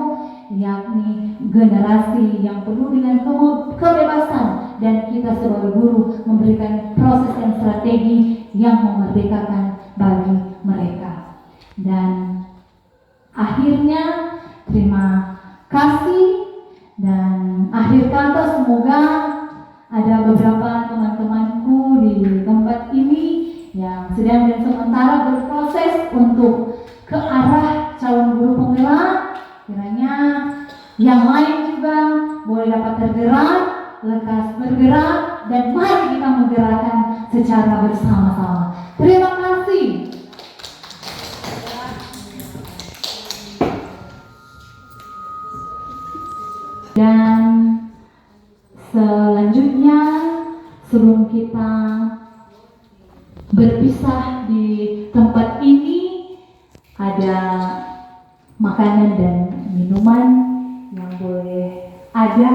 yakni generasi yang penuh dengan kebebasan, dan kita sebagai guru memberikan proses dan strategi yang memerdekakan bagi mereka. Dan akhirnya terima kasih, dan akhir kata semoga ada beberapa teman-temanku di tempat ini yang sedang dan sementara berproses untuk ke arah calon guru penggerak. Kiranya yang lain juga boleh dapat tergerak, lekas bergerak, dan mari kita menggerakkan secara bersama-sama. Terima kasih. Dan selanjutnya, sebelum kita berpisah di tempat ini, ada makanan dan minuman yang boleh ada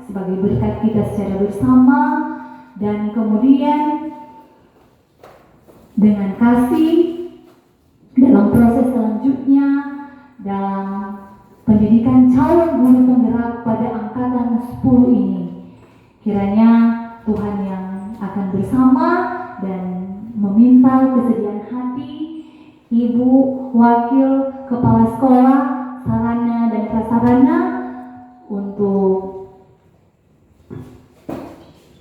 sebagai berkat kita secara bersama, dan kemudian dengan kasih dalam proses selanjutnya dalam pendidikan calon guru penggerak pada angkatan 10 ini. Kiranya Tuhan yang akan bersama dan meminta kesediaan hati Ibu Wakil Kepala Sekolah Sarana dan Prasarana untuk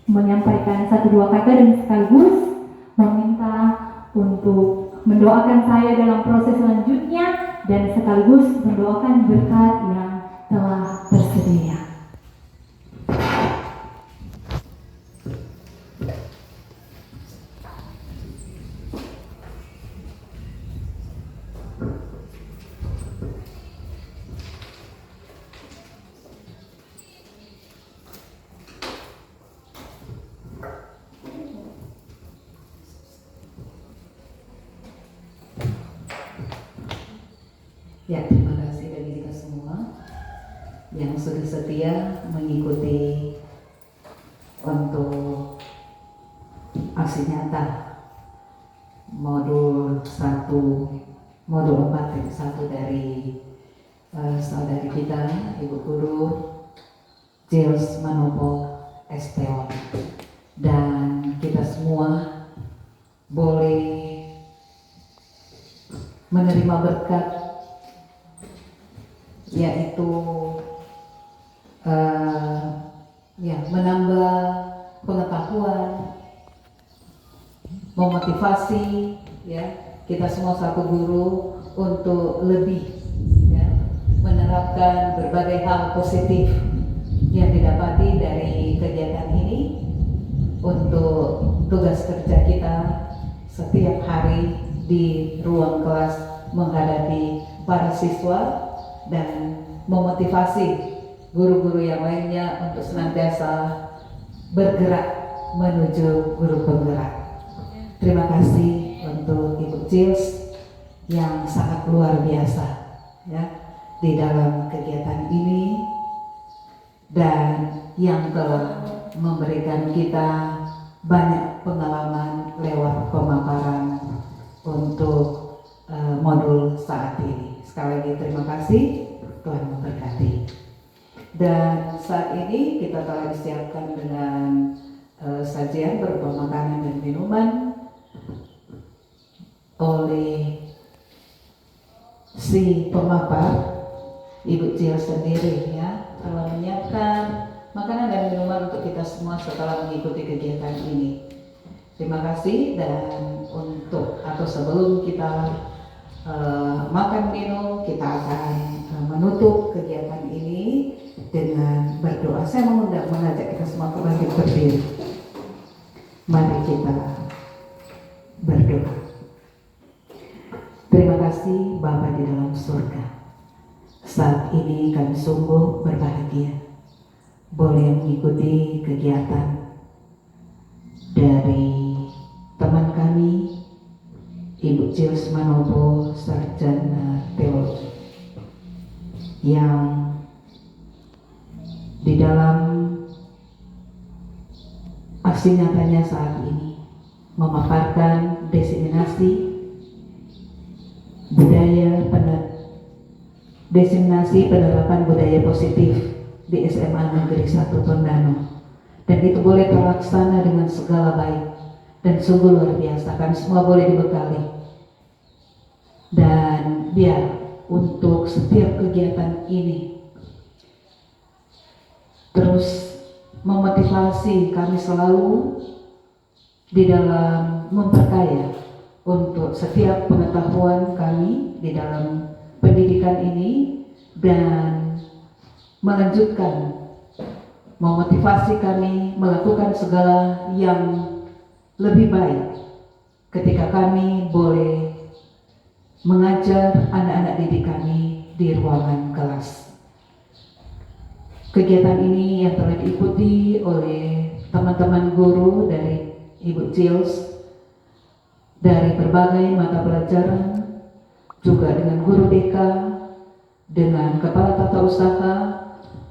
menyampaikan 1-2 kata dan sekaligus meminta untuk mendoakan saya dalam proses selanjutnya dan sekaligus mendoakan berkat yang telah tersedia. Ya, terima kasih bagi kita semua yang sudah setia mengikuti untuk aksi nyata modul 1, modul 4 satu dari saudari kita, Ibu Guru Jils Manopo STO, dan kita semua boleh menerima berkat, yaitu menambah pengetahuan, memotivasi kita semua satu guru untuk lebih menerapkan berbagai hal positif yang didapati dari kegiatan ini untuk tugas kerja kita setiap hari di ruang kelas menghadapi para siswa, dan memotivasi guru-guru yang lainnya untuk senantiasa bergerak menuju guru penggerak. Terima kasih untuk Ibu Jils yang sangat luar biasa di dalam kegiatan ini, dan yang telah memberikan kita banyak pengalaman lewat pemaparan untuk modul saat ini. Sekali lagi terima kasih, Tuhan memberkati. Dan saat ini kita telah disiapkan dengan sajian berupa makanan dan minuman oleh si pemapar, Ibu Jils sendiri telah menyiapkan makanan dan minuman untuk kita semua setelah mengikuti kegiatan ini. Terima kasih. Dan untuk atau sebelum kita makan minum, kita akan menutup kegiatan ini dengan berdoa. Saya mengajak kita semua kembali berdiri. Mari kita berdoa. Terima kasih Bapa di dalam surga. Saat ini kami sungguh berbahagia boleh mengikuti kegiatan dari teman kami Ibu Chils Manopo, Sarjana Teologi, yang di dalam aksi nyatanya saat ini memaparkan diseminasi penerapan budaya positif di SMA Negeri 1 Tondano, dan itu boleh terlaksana dengan segala baik dan sungguh luar biasa. Kami semua boleh dibekali, dan biar untuk setiap kegiatan ini terus memotivasi kami selalu di dalam memperkaya untuk setiap pengetahuan kami di dalam pendidikan ini, dan melanjutkan memotivasi kami melakukan segala yang lebih baik ketika kami boleh mengajar anak-anak didik kami di ruangan kelas. Kegiatan ini yang telah diikuti oleh teman-teman guru dari Ibu Chils dari berbagai mata pelajaran, juga dengan guru BK, dengan kepala tata usaha,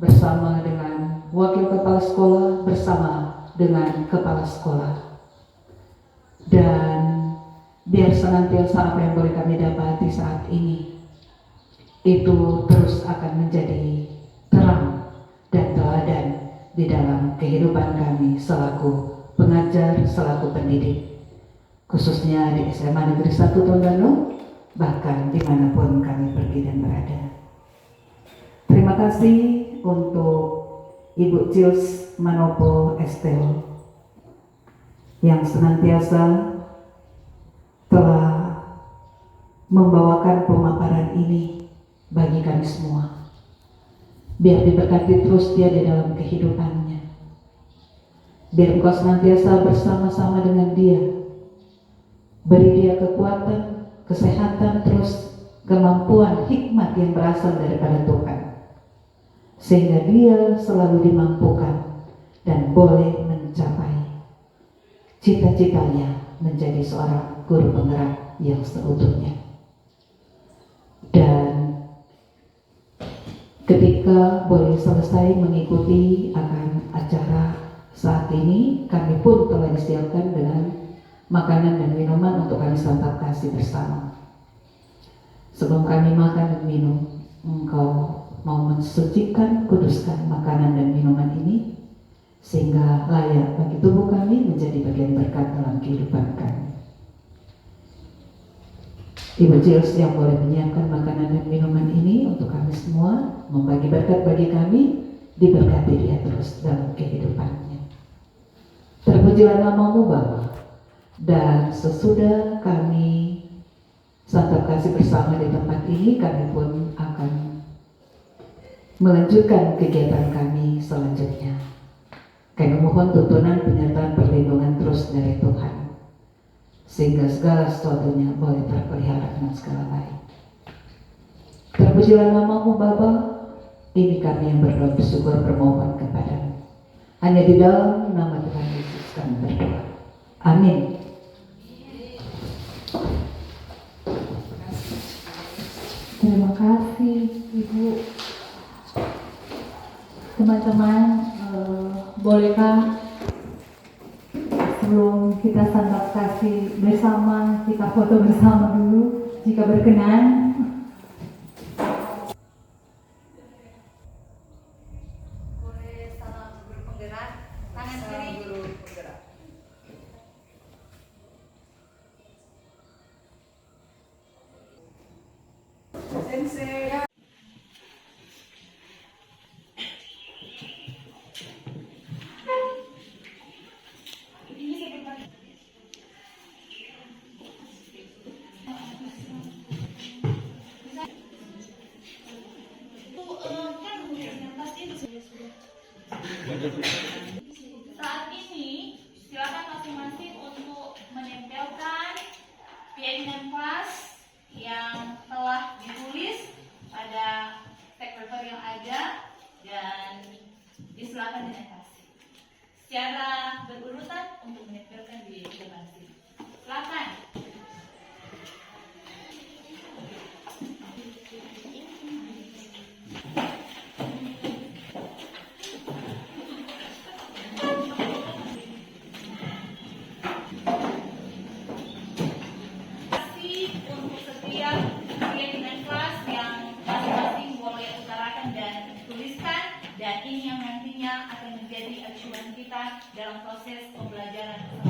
bersama dengan wakil kepala sekolah, bersama dengan kepala sekolah. Dan biar senantiasa apa yang boleh kami dapati saat ini itu terus akan menjadi terang dan teladan di dalam kehidupan kami selaku pengajar, selaku pendidik, khususnya di SMA Negeri 1 Tondano, bahkan dimanapun kami pergi dan berada. Terima kasih untuk Ibu Chils Manopo Estel yang senantiasa telah membawakan pemaparan ini bagi kami semua. Biar diberkati terus dia di dalam kehidupannya. Biar Engkau senantiasa bersama-sama dengan dia. Beri dia kekuatan, kesehatan, terus kemampuan, hikmat yang berasal daripada Tuhan, sehingga dia selalu dimampukan dan boleh mencapai cita-citanya menjadi seorang guru penggerak yang seutuhnya. Dan ketika boleh selesai mengikuti akan acara saat ini, kami pun telah disiapkan dengan makanan dan minuman untuk kami santap kasih bersama. Sebelum kami makan dan minum, Engkau mau mensucikan, kuduskan makanan dan minuman ini sehingga layak bagi tubuh kami menjadi bagian berkat dalam kehidupan kami. Ibu Chils yang boleh menyiapkan makanan dan minuman ini untuk kami semua, membagi berkat bagi kami, diberkati dia terus dalam kehidupannya. Terpujilah nama-Mu Bapa. Dan sesudah kami santap kasih bersama di tempat ini, kami pun akan melanjutkan kegiatan kami selanjutnya. Kami mohon tuntunan, penyertaan, perlindungan terus dari Tuhan, sehingga segala sesuatunya boleh terpelihara dengan segala baik. Terpujilah nama-Mu Bapa. Ini kami yang berdoa bersyukur bermohon kepada-Mu. Hanya di dalam nama Tuhan Yesus kami berdoa. Amin. Terima kasih Ibu. Teman-teman, bolehkah sebelum kita santap kasih bersama, kita foto bersama dulu jika berkenan. Boleh salam guru penggerak, tangan kiri. Guru penggerak. Sensei. kita berurutan untuk menempelkan di depan sini. Silakan. Untuk setiap kegiatan kelas yang masing-masing boleh utarakan dan tuliskan, dan ini yang nantinya akan menjadi acuan kita dalam proses pembelajaran